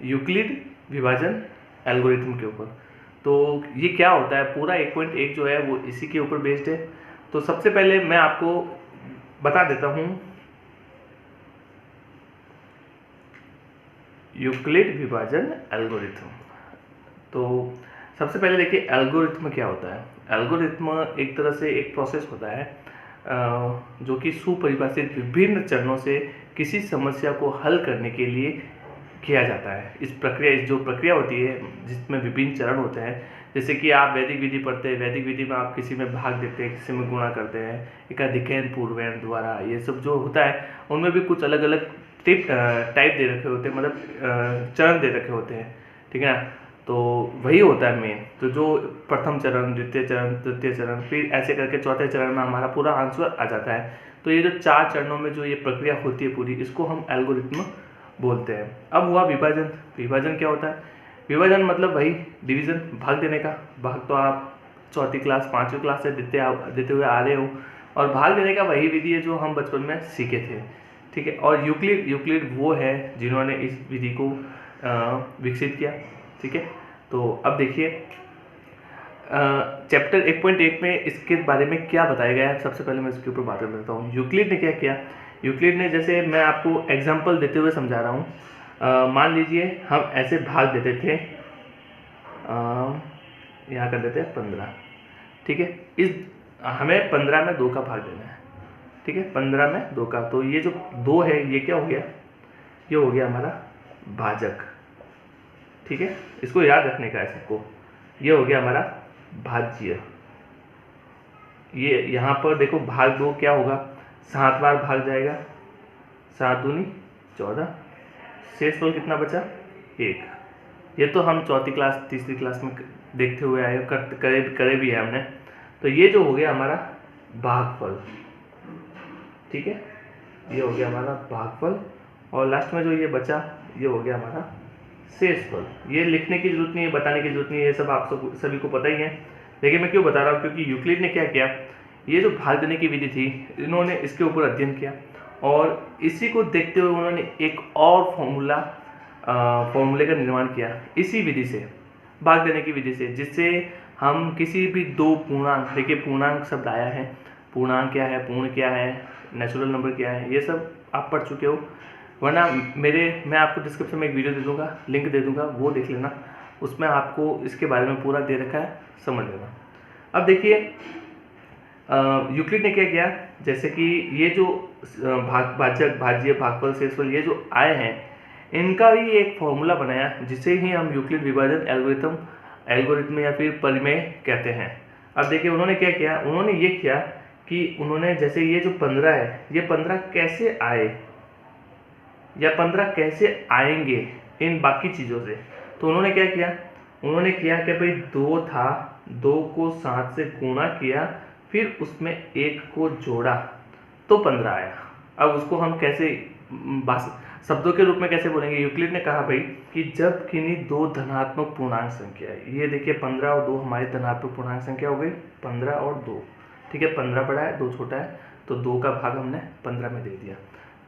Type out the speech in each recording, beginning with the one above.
Euclid विभाजन algorithm के ऊपर। तो ये क्या होता है, पूरा 1.1 जो है वो इसी के ऊपर बेस्ड है। तो सबसे पहले मैं आपको बता देता हूँ यूक्लिड विभाजन एल्गोरिथम। तो सबसे पहले देखिए एल्गोरिथम क्या होता है। एल्गोरिथम एक तरह से एक प्रोसेस होता है जो कि सुपरिभाषित विभिन्न चरणों से किसी समस्या को हल करने के लिए किया जाता है। इस जो प्रक्रिया होती है जिसमें विभिन्न चरण होते हैं, जैसे कि आप वैदिक विधि पढ़ते हैं, वैदिक विधि में आप किसी में भाग देते हैं, किसी में गुणा करते हैं, एकाधिकैन पूर्वैन द्वारा, ये सब जो होता है उनमें भी कुछ अलग अलग टाइप दे रखे होते हैं, मतलब चरण दे रखे होते हैं, ठीक है ना। तो वही होता है मेन। तो जो प्रथम चरण, द्वितीय चरण, तृतीय चरण, फिर ऐसे करके चौथे चरण में हमारा पूरा आंसर आ जाता है। तो ये जो 4 चरणों में जो ये प्रक्रिया होती है पूरी, इसको हम एल्गोरिथम बोलते हैं। अब हुआ विभाजन। विभाजन क्या होता है? विभाजन मतलब वही डिवीजन, भाग देने का। भाग तो आप चौथी क्लास 5वीं क्लास से देते हुए आ रहे हो, और भाग देने का वही विधि है जो हम बचपन में सीखे थे, ठीक है। और यूक्लिड वो है जिन्होंने इस विधि को विकसित किया, ठीक है। तो अब देखिए चैप्टर 1.1 में इसके बारे में क्या बताया गया है, सबसे पहले मैं इसके ऊपर बात कर लेता हूँ। यूक्लिड ने क्या किया? यूक्लिड ने, जैसे मैं आपको एग्जांपल देते हुए समझा रहा हूँ, मान लीजिए हम ऐसे भाग देते थे, यहाँ कर देते हैं 15, ठीक है। इस हमें 15 में 2 का भाग देना है, ठीक है, 15 में 2 का। तो ये जो 2 है ये क्या हो गया? ये हो गया हमारा भाजक, ठीक है। इसको याद रखने का है सबको। ये हो गया हमारा भाज्य। ये यहाँ पर देखो भाग 2 क्या होगा? 7 बार भाग जाएगा, 7 दूनी 14, शेष फल कितना बचा? 1। ये तो हम चौथी क्लास तीसरी क्लास में देखते हुए आए, करे भी है हमने। तो ये जो हो गया हमारा भागफल, ठीक है, ये हो गया हमारा भागफल। और लास्ट में जो ये बचा ये हो गया हमारा शेषफल। ये लिखने की जरूरत नहीं है, बताने की जरूरत नहीं है, ये सब आप सभी को पता ही है। लेकिन मैं क्यों बता रहा हूँ, क्योंकि यूक्लिड ने क्या किया, ये जो भाग देने की विधि थी इन्होंने इसके ऊपर अध्ययन किया, और इसी को देखते हुए उन्होंने एक और फॉर्मूले का निर्माण किया इसी विधि से, भाग देने की विधि से, जिससे हम किसी भी 2 पूर्णांक, देखिए पूर्णांक शब्द आया है, पूर्णांक क्या है, पूर्ण क्या है, नेचुरल नंबर क्या है, ये सब आप पढ़ चुके हो। वरना मैं आपको डिस्क्रिप्शन में एक वीडियो दे दूंगा, लिंक दे दूंगा, वो देख लेना, उसमें आपको इसके बारे में पूरा दे रखा है, समझ लेना। अब देखिए यूक्लिड ने क्या किया, जैसे कि ये जो भाजक, भाज्य, भागफल, शेषफल ये जो आए हैं, इनका भी एक फॉर्मूला बनाया, जिसे ही हम यूक्लिड विभाजन एल्गोरिथम या फिर परिमेय कहते हैं। अब देखिए उन्होंने क्या किया, उन्होंने ये किया कि उन्होंने, जैसे ये जो 15 है, ये 15 कैसे आए या 15 कैसे आएंगे इन बाकी चीज़ों से। तो उन्होंने क्या किया, उन्होंने किया कि भाई 2 था, 2 को 7 से गुणा किया, फिर उसमें 1 को जोड़ा तो 15 आया। अब उसको हम कैसे शब्दों के रूप में कैसे बोलेंगे? यूक्लिड ने कहा भाई कि जब किन्हीं 2 धनात्मक पूर्णांक संख्या है, ये देखिए 15 और 2 हमारी धनात्मक पूर्णांक संख्या हो गई, 15 और 2, ठीक है। 15 बड़ा है, 2 छोटा है, तो 2 का भाग हमने 15 में दे दिया।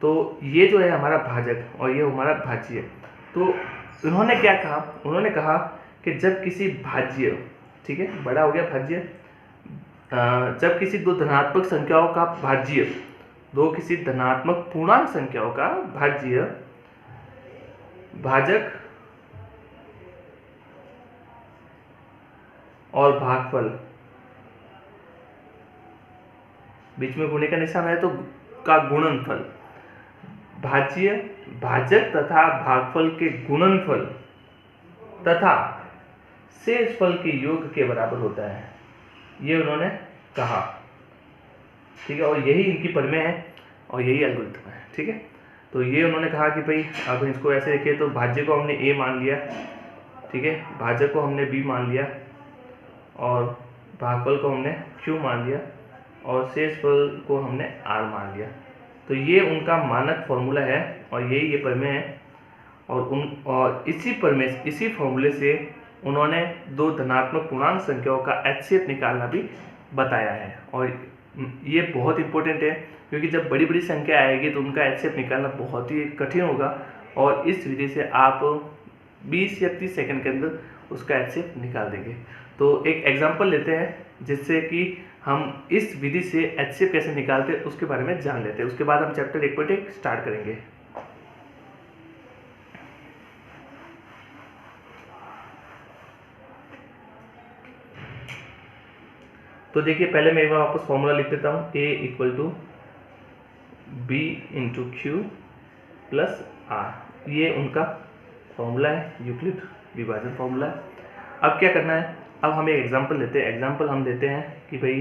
तो ये जो है हमारा भाजक और ये हमारा भाज्य। तो उन्होंने क्या कहा, उन्होंने कहा कि जब किसी भाज्य, ठीक है, बड़ा हो गया भाज्य, जब किसी 2 धनात्मक संख्याओं का भाज्य, 2 किसी धनात्मक पूर्णांक संख्याओं का भाज्य, भाजक और भागफल, बीच में गुणे का निशान है तो का गुणनफल, भाज्य, भाजक तथा भागफल के गुणनफल तथा शेषफल के योग के बराबर होता है, ये उन्होंने कहा, ठीक है। और यही इनकी परिमेय है और यही एल्गोरिथम है, ठीक है। तो ये उन्होंने कहा कि भाई अब इसको ऐसे देखिए, तो भाज्य को हमने A मान लिया, ठीक है, भाजक को हमने B मान लिया, और भागफल को हमने Q मान लिया, और शेषफल को हमने R मान लिया। तो ये उनका मानक फॉर्मूला है और यही ये परिमेय है। और इसी फॉर्मूले से उन्होंने 2 धनात्मक पूर्णांक संख्याओं का HCF निकालना भी बताया है। और ये बहुत इंपॉर्टेंट है, क्योंकि जब बड़ी बड़ी संख्या आएगी तो उनका HCF निकालना बहुत ही कठिन होगा, और इस विधि से आप 20 या 30 सेकंड के अंदर उसका HCF निकाल देंगे। तो एक एग्जांपल लेते हैं जिससे कि हम इस विधि से HCF कैसे निकालते हैं उसके बारे में जान लेते हैं। उसके बाद हम चैप्टर 1.1 स्टार्ट करेंगे। तो देखिए पहले मैं एक बार वापस फॉर्मूला लिख देता हूँ, A equal to B into Q plus R. ये उनका फॉर्मूला है, यूक्लिड विभाजन फॉर्मूला है। अब क्या करना है, अब हम एक एग्जांपल लेते हैं। एग्जांपल हम देते हैं कि भाई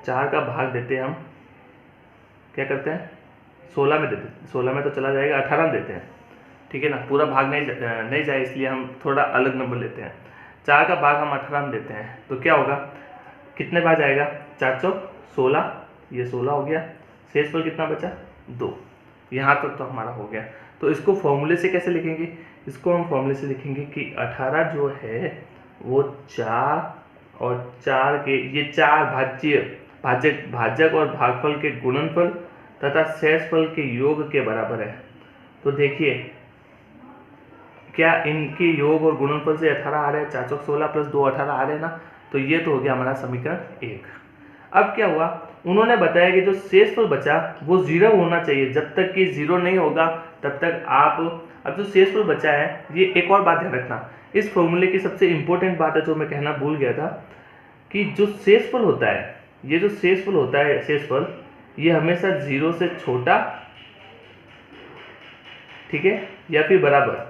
4 का भाग देते हैं हम, क्या करते हैं 16 में देते हैं, 16 में तो चला जाएगा, 18 में देते हैं, ठीक है ना। पूरा भाग नहीं जाए इसलिए हम थोड़ा अलग नंबर लेते हैं। 4 का भाग हम 18 में देते हैं तो क्या होगा, कितने बार जाएगा, 4 चौक 16, ये 16 हो गया, शेषफल कितना बचा 2। यहाँ तक तो हमारा हो गया। तो इसको फॉर्मूले से कैसे लिखेंगे, इसको हम फॉर्मूले से लिखेंगे कि 18 जो है वो 4 और 4 के ये 4 भाजक और भागफल के गुणनफल तथा शेषफल के योग के बराबर है। तो देखिए क्या इनके योग और गुणनफल से 18 आ रहे हैं, 4 चौक 16 प्लस 2 18 आ रहे हैं ना। तो ये तो हो गया हमारा समीकरण 1। अब क्या हुआ, उन्होंने बताया कि जो शेषफल बचा वो 0 होना चाहिए। जब तक कि 0 नहीं होगा तब तक आप, अब जो शेषफल बचा है, ये एक और बात ध्यान रखना, इस फॉर्मूले की सबसे इंपॉर्टेंट बात है जो मैं कहना भूल गया था कि जो शेषफल होता है, ये जो शेषफल होता है, शेषफल ये हमेशा 0 से छोटा, ठीक है, या फिर बराबर,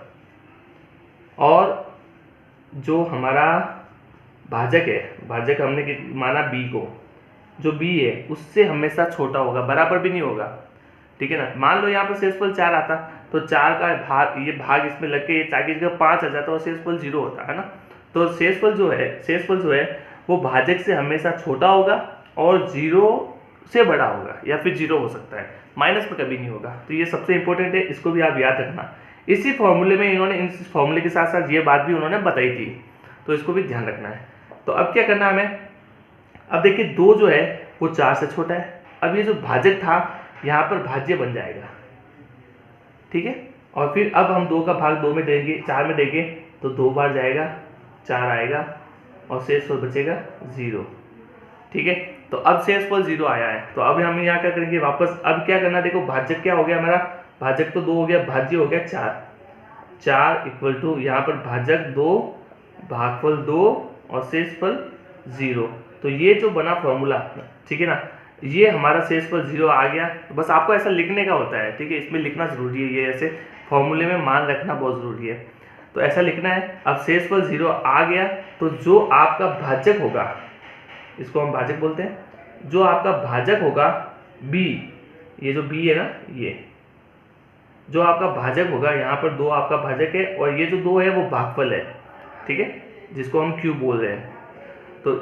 और जो हमारा भाजक है, भाजक हमने माना b को, जो b है उससे हमेशा छोटा होगा, बराबर भी नहीं होगा, ठीक है ना। मान लो यहाँ पर शेषफल 4 आता तो 4 का भाग, ये भाग इसमें लग के ये 4 की जगह 5 आ जाता और शेषफल 0 होता है ना। तो शेषफल जो है वो भाजक से हमेशा छोटा होगा और 0 से बड़ा होगा, या फिर 0 हो सकता है, माइनस में कभी नहीं होगा। तो ये सबसे इंपॉर्टेंट है, इसको भी आप याद रखना। इसी फॉर्मूले में इन्होंने, इस फॉर्मूले के साथ साथ ये बात भी उन्होंने बताई थी, तो इसको भी ध्यान रखना है। तो अब क्या करना है हमें, अब देखिए 2 जो है वो 4 से छोटा है। अब ये जो भाजक था यहाँ पर भाज्य बन जाएगा, ठीक है। और फिर अब हम 2 का भाग 2 में देंगे, 4 में देंगे तो 2 बार जाएगा, 4 आएगा और शेषफल बचेगा 0, ठीक है। तो अब शेषफल 0 आया है, तो अब हम यहाँ क्या करेंगे वापस, अब क्या करना, देखो भाजक क्या हो गया हमारा, भाजक तो 2 हो गया, भाज्य हो गया 4 इक्वल टू यहाँ पर भाजक 2, भागफल 2 और शेषफल 0। तो ये जो बना फॉर्मूला, ठीक है ना, ये हमारा शेषफल 0 आ गया। तो बस आपको ऐसा लिखने का होता है, ठीक है, इसमें लिखना जरूरी है, ये ऐसे फॉर्मूले में मान रखना बहुत जरूरी है। तो ऐसा लिखना है। अब शेषफल 0 आ गया तो जो आपका भाजक होगा, इसको हम भाजक बोलते हैं, जो आपका भाजक होगा b, ये जो b है ना, ये जो आपका भाजक होगा, यहाँ पर 2 आपका भाजक है और ये जो 2 है वो भागफल है, ठीक है, जिसको हम q बोल रहे हैं। तो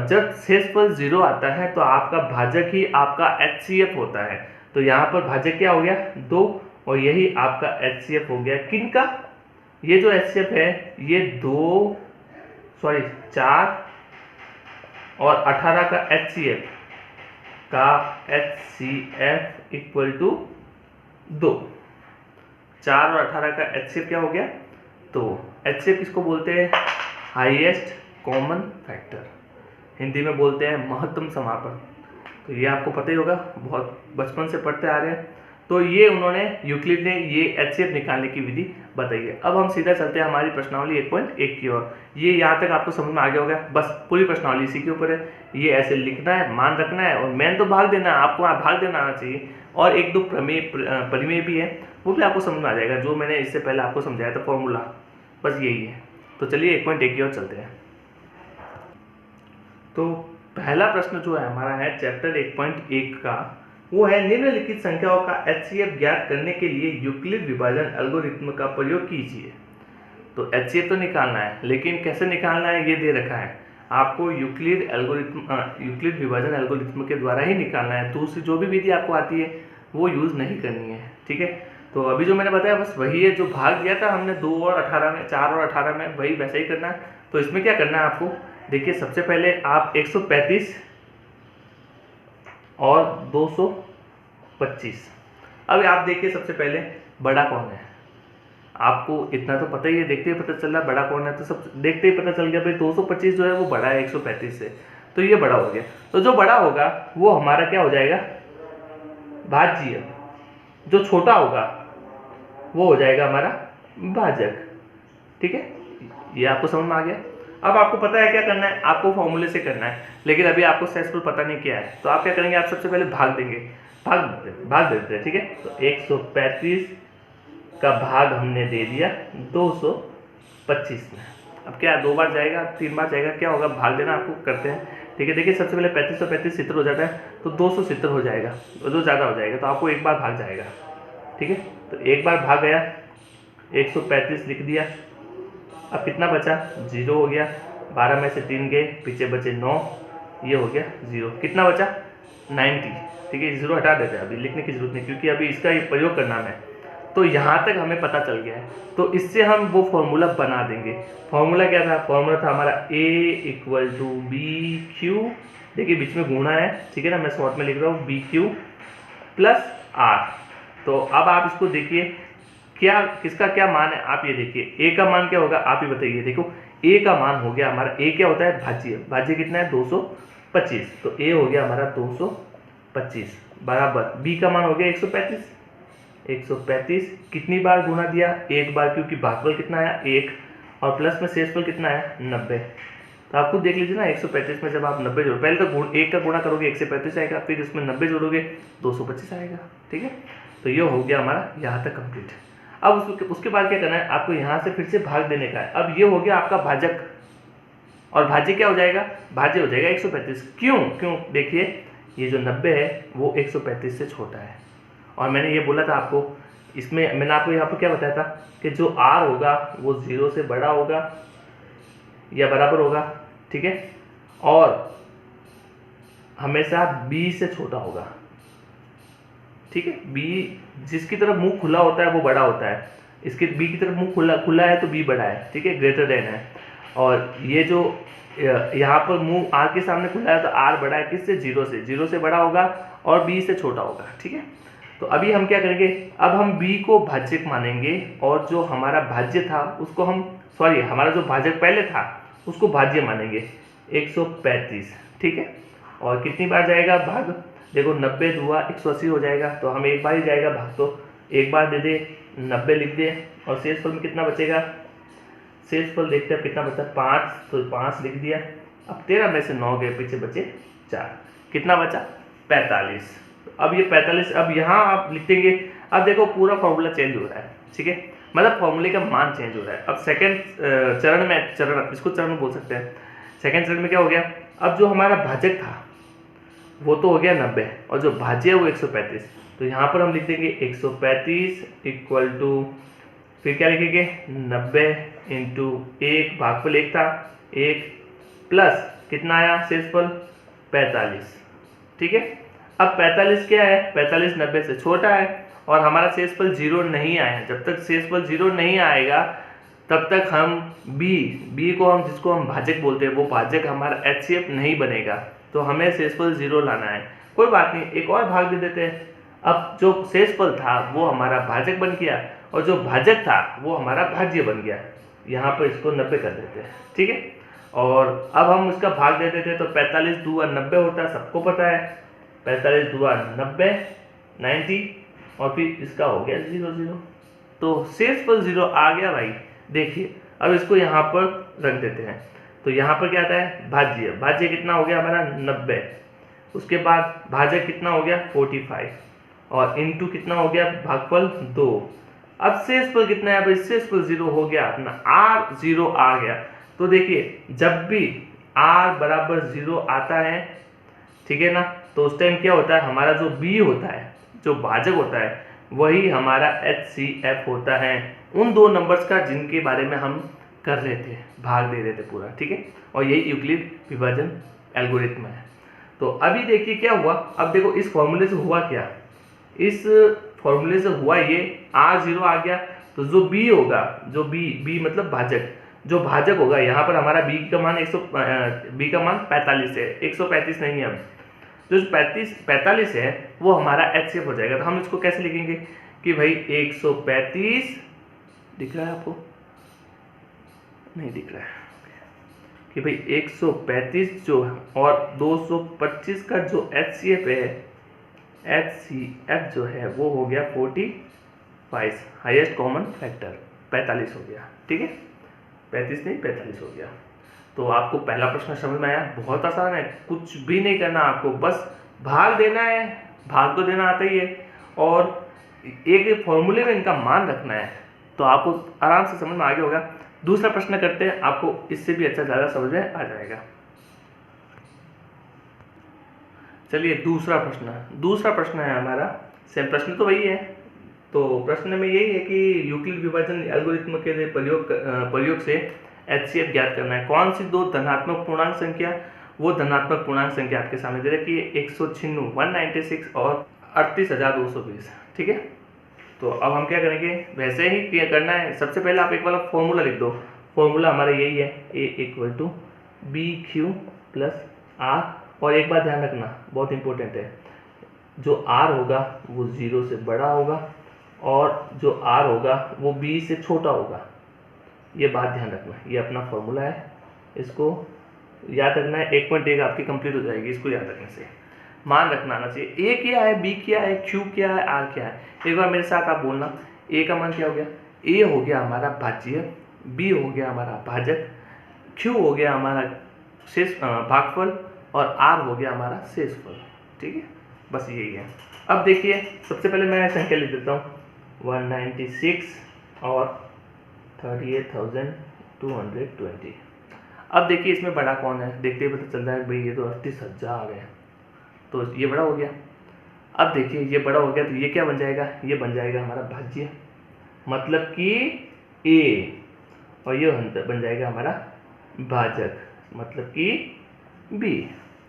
जब शेषफल 0 आता है तो आपका भाजक ही आपका HCF होता है। तो यहाँ पर भाजक क्या हो गया 2 और यही आपका HCF हो गया, किनका, ये जो HCF है ये 4 और 18 का HCF इक्वल टू 2। 4 और 18 का HCF क्या हो गया, तो HCF किसको बोलते हैं, हाईएस्ट कॉमन फैक्टर, हिंदी में बोलते हैं महत्तम समापन। तो ये आपको पता ही होगा, बहुत बचपन से पढ़ते आ रहे हैं। तो ये उन्होंने, यूक्लिड ने ये HCF निकालने की विधि बताई है। अब हम सीधा चलते हैं हमारी प्रश्नावली 1.1 की ओर। ये यहाँ तक आपको समझ में आ गया होगा, बस पूरी प्रश्नावली इसी के ऊपर है। ये ऐसे लिखना है, मान रखना है, और मेन तो भाग देना है, आपको भाग देना आना चाहिए। और 1-2 परिमेय भी है, वो भी आपको समझ में आ जाएगा, जो मैंने इससे पहले आपको समझाया था फॉर्मूला, बस यही है। तो चलिए 1.1 की ओर चलते हैं। तो पहला प्रश्न जो है हमारा है चैप्टर 1.1 का, वो है निम्नलिखित संख्याओं का HCF ज्ञात करने के लिए यूक्लिड विभाजन एल्गोरिथ्म का प्रयोग कीजिए। तो HCF तो निकालना है, लेकिन कैसे निकालना है ये दे रखा है आपको, यूक्लिड विभाजन एल्गोरिथ्म के द्वारा ही निकालना है। दूसरी जो भी विधि आपको आती है वो यूज नहीं करनी है, ठीक है। तो अभी जो मैंने बताया बस वही है, जो भाग दिया था हमने 2 और 18 में, 4 और 18 में, वही वैसे ही करना है। तो इसमें क्या करना है आपको, देखिए सबसे पहले आप 135 और 225, अब आप देखिए सबसे पहले बड़ा कौन है, आपको इतना तो पता ही है, देखते ही पता चल रहा है बड़ा कौन है, तो सब देखते ही पता चल गया भाई 225 जो है वो बड़ा है 135 से, तो ये बड़ा हो गया। तो जो बड़ा होगा वो हमारा क्या हो जाएगा, भाज्य। जो छोटा होगा वो हो जाएगा हमारा भाजक। ठीक है, ये आपको समझ में आ गया। अब आपको पता है क्या करना है, आपको फॉर्मूले से करना है, लेकिन अभी आपको सेंसफुल पता नहीं क्या है, तो आप क्या करेंगे, आप सबसे पहले भाग देंगे, भाग देते हैं। ठीक है, तो 135 का भाग हमने दे दिया 225 में। अब क्या 2 बार जाएगा, 3 बार जाएगा, क्या होगा, भाग देना आपको करते हैं। ठीक है, देखिए सबसे पहले 35 और 35 70 हो जाता है, तो 270 हो जाएगा, जो ज़्यादा हो जाएगा, तो आपको एक बार भाग जाएगा। ठीक है, तो एक बार भाग गया, 135 लिख दिया। अब कितना बचा, 0 हो गया, 12 में से 3 गए, पीछे बचे 9, ये हो गया 0। कितना बचा, 90। ठीक है, 0 हटा देते हैं, अभी लिखने की जरूरत नहीं, क्योंकि अभी इसका प्रयोग करना है। तो यहाँ तक हमें पता चल गया है, तो इससे हम वो फॉर्मूला बना देंगे। फॉर्मूला क्या था, फॉर्मूला था हमारा A = BQ, देखिए बीच में गुणा है, ठीक है ना, मैं शॉर्ट में लिख रहा हूँ BQ + R। तो अब आप इसको देखिए क्या, किसका क्या मान है, आप ये देखिए A का मान क्या होगा, आप ही बताइए। देखो A का मान हो गया हमारा, A क्या होता है, भाज्य। भाज्य कितना है, 225, तो A हो गया हमारा 225 बराबर B का मान हो गया 135। 135 कितनी बार गुना दिया, एक बार, क्योंकि भागफल कितना आया 1, और प्लस में शेषफल कितना आया 90। तो आप खुद देख लीजिए ना, 135 में जब आप 90 जोड़ो, पहले तो 1 का गुणा करोगे 1 से 35 आएगा, फिर इसमें 90 जोड़ोगे 225 आएगा। ठीक है, तो ये हो गया हमारा यहाँ तक कंप्लीट। अब उसके बाद क्या करना है, आपको यहाँ से फिर से भाग देने का है। अब ये हो गया आपका भाजक, और भाज्य क्या हो जाएगा, भाज्य हो जाएगा 135। क्यों देखिए, ये जो 90 है वो 135 से छोटा है, और मैंने ये बोला था आपको, इसमें मैंने आपको यहाँ पर क्या बताया था कि जो R होगा वो 0 से बड़ा होगा या बराबर होगा। ठीक है, और हमेशा B से छोटा होगा। ठीक है, B जिसकी तरफ मुंह खुला होता है वो बड़ा होता है, इसके B की तरफ मुंह खुला है तो B बड़ा है। ठीक है, ग्रेटर देन है, और ये जो यहाँ पर मुंह R के सामने खुला है तो R बड़ा है किससे, 0 से बड़ा होगा, और B से छोटा होगा। ठीक है, तो अभी हम क्या करेंगे, अब हम B को भाज्यक मानेंगे, और जो हमारा भाज्य था उसको हम, सॉरी हमारा जो भाजक पहले था उसको भाज्य मानेंगे 135। ठीक है, और कितनी बार जाएगा भाग, देखो 90 हुआ 180 हो जाएगा, तो हम एक बार ही जाएगा भाग, तो एक बार दे दे, 90 लिख दे, और शेषफल में कितना बचेगा, शेषफल देखते हैं कितना बचा, 5, तो 5 लिख दिया। अब 13 में से 9 गए, पीछे बचे 4, कितना बचा 45। अब ये 45, अब यहाँ आप लिखेंगे, अब देखो पूरा फॉर्मूला चेंज हो रहा है। ठीक है, मतलब फॉर्मूले का मान चेंज हो रहा है। अब सेकंड चरण में, चरण इसको चरण बोल सकते हैं, सेकंड चरण में क्या हो गया, अब जो हमारा भाजक था वो तो हो गया 90, और जो भाज्य है वो 135, तो यहाँ पर हम लिख देंगे 135 = फिर क्या लिखेंगे 90 × 1, भागफल 1 था 1, प्लस कितना आया शेषफल 45। ठीक है, अब 45 क्या है, 45 90 से छोटा है, और हमारा शेषफल 0 नहीं आया। जब तक शेषफल 0 नहीं आएगा तब तक हम B को हम, जिसको हम भाजक बोलते हैं, वो भाजक हमारा HCF नहीं बनेगा, तो हमें शेषफल 0 लाना है। कोई बात नहीं, एक और भाग दे देते हैं। अब जो शेषफल था वो हमारा भाजक बन गया, और जो भाजक था वो हमारा भाज्य बन गया। यहाँ पर इसको 90 कर देते हैं। ठीक है, और अब हम इसका भाग दे देते हैं, तो 45 दूआ 90 होता है, सबको पता है, 45 दूआ 90, 90, और फिर इसका हो गया 0, तो शेषफल 0 आ गया भाई। देखिए अब इसको यहाँ पर रख देते हैं, तो यहाँ पर क्या आता है, भाज्य कितना हो गया हमारा 90, उसके बाद भाजक कितना हो गया 45, और इंटू कितना हो गया भागफल 2। अब शेषफल कितना है, अब शेषफल 0 हो गया अपना, R 0 आ गया। तो देखिए जब भी R बराबर 0 आता है, ठीक है ना, तो उस टाइम क्या होता है, हमारा जो B होता है, जो भाजक होता है, वही हमारा HCF होता है, उन दो नंबर्स का जिनके बारे में हम कर रहे थे, भाग दे रहे थे पूरा। ठीक है, और यही यूक्लिड विभाजन एल्गोरिथम है। तो अभी देखिए क्या हुआ, अब देखो इस फॉर्मूले से हुआ क्या, इस फॉर्मूले से हुआ ये R 0 आ गया, तो जो B होगा, जो B मतलब भाजक, जो भाजक होगा, यहाँ पर हमारा B का मान 45 है, 135 नहीं है। अब जो 45 है वो हमारा HCF हो जाएगा। तो हम इसको कैसे लिखेंगे कि भाई 135 दिख रहा है आपको? नहीं दिख रहा है कि भाई 135 जो और 225 का जो HCF है, HCF जो है वो हो गया 45, हाईएस्ट कॉमन फैक्टर 45 हो गया। ठीक है, 35 नहीं 45 हो गया। तो आपको पहला प्रश्न समझ में आया? बहुत आसान है, कुछ भी नहीं करना आपको, बस भाग देना है। भाग तो देना आता ही है और एक फॉर्मूले में इनका मान रखना है, तो आपको आराम से समझ में आ गया होगा। दूसरा प्रश्न करते हैं, आपको इससे भी अच्छा ज़्यादा समझ में आ जाएगा। चलिए दूसरा प्रश्न है हमारा, सेम प्रश्न तो वही है। तो प्रश्न में यही है कि यूक्लिड विभाजन एल्गोरिथम के प्रयोग से HCF ज्ञात करना है। कौन सी दो धनात्मक पूर्णांक संख्या, वो धनात्मक पूर्णांक संख्या आपके सामने दे रखी है, 196, 196 और 38,220। ठीक है, तो अब हम क्या करेंगे, वैसे ही क्या करना है, सबसे पहले आप एक वाला फॉर्मूला लिख दो। फॉर्मूला हमारा यही है, A = BQ + R। और एक बात ध्यान रखना, बहुत इंपॉर्टेंट है, जो R होगा वो 0 से बड़ा होगा और जो R होगा वो B से छोटा होगा। ये बात ध्यान रखना, ये अपना फॉर्मूला है, इसको याद रखना है। 1.1 आपकी कंप्लीट हो जाएगी इसको याद रखने से। मान रखना आना चाहिए, A क्या है, B क्या है, Q क्या है, R क्या है। एक बार मेरे साथ आप बोलना, A का मान क्या हो गया, A हो गया हमारा भाज्य, B हो गया हमारा भाजक, Q हो गया हमारा शेष भागफल और R हो गया हमारा शेषफल। ठीक है, बस यही है। अब देखिए, सबसे पहले मैं संख्या लिख देता हूँ, 196 और 38,220। अब देखिए इसमें बड़ा कौन है, देखते ही पता चल रहा है भाई ये तो 38,000 है, तो ये बड़ा हो गया। अब देखिए ये बड़ा हो गया तो ये क्या बन जाएगा, ये बन जाएगा हमारा भाज्य, मतलब कि A, और ये बन जाएगा हमारा भाजक, मतलब कि B।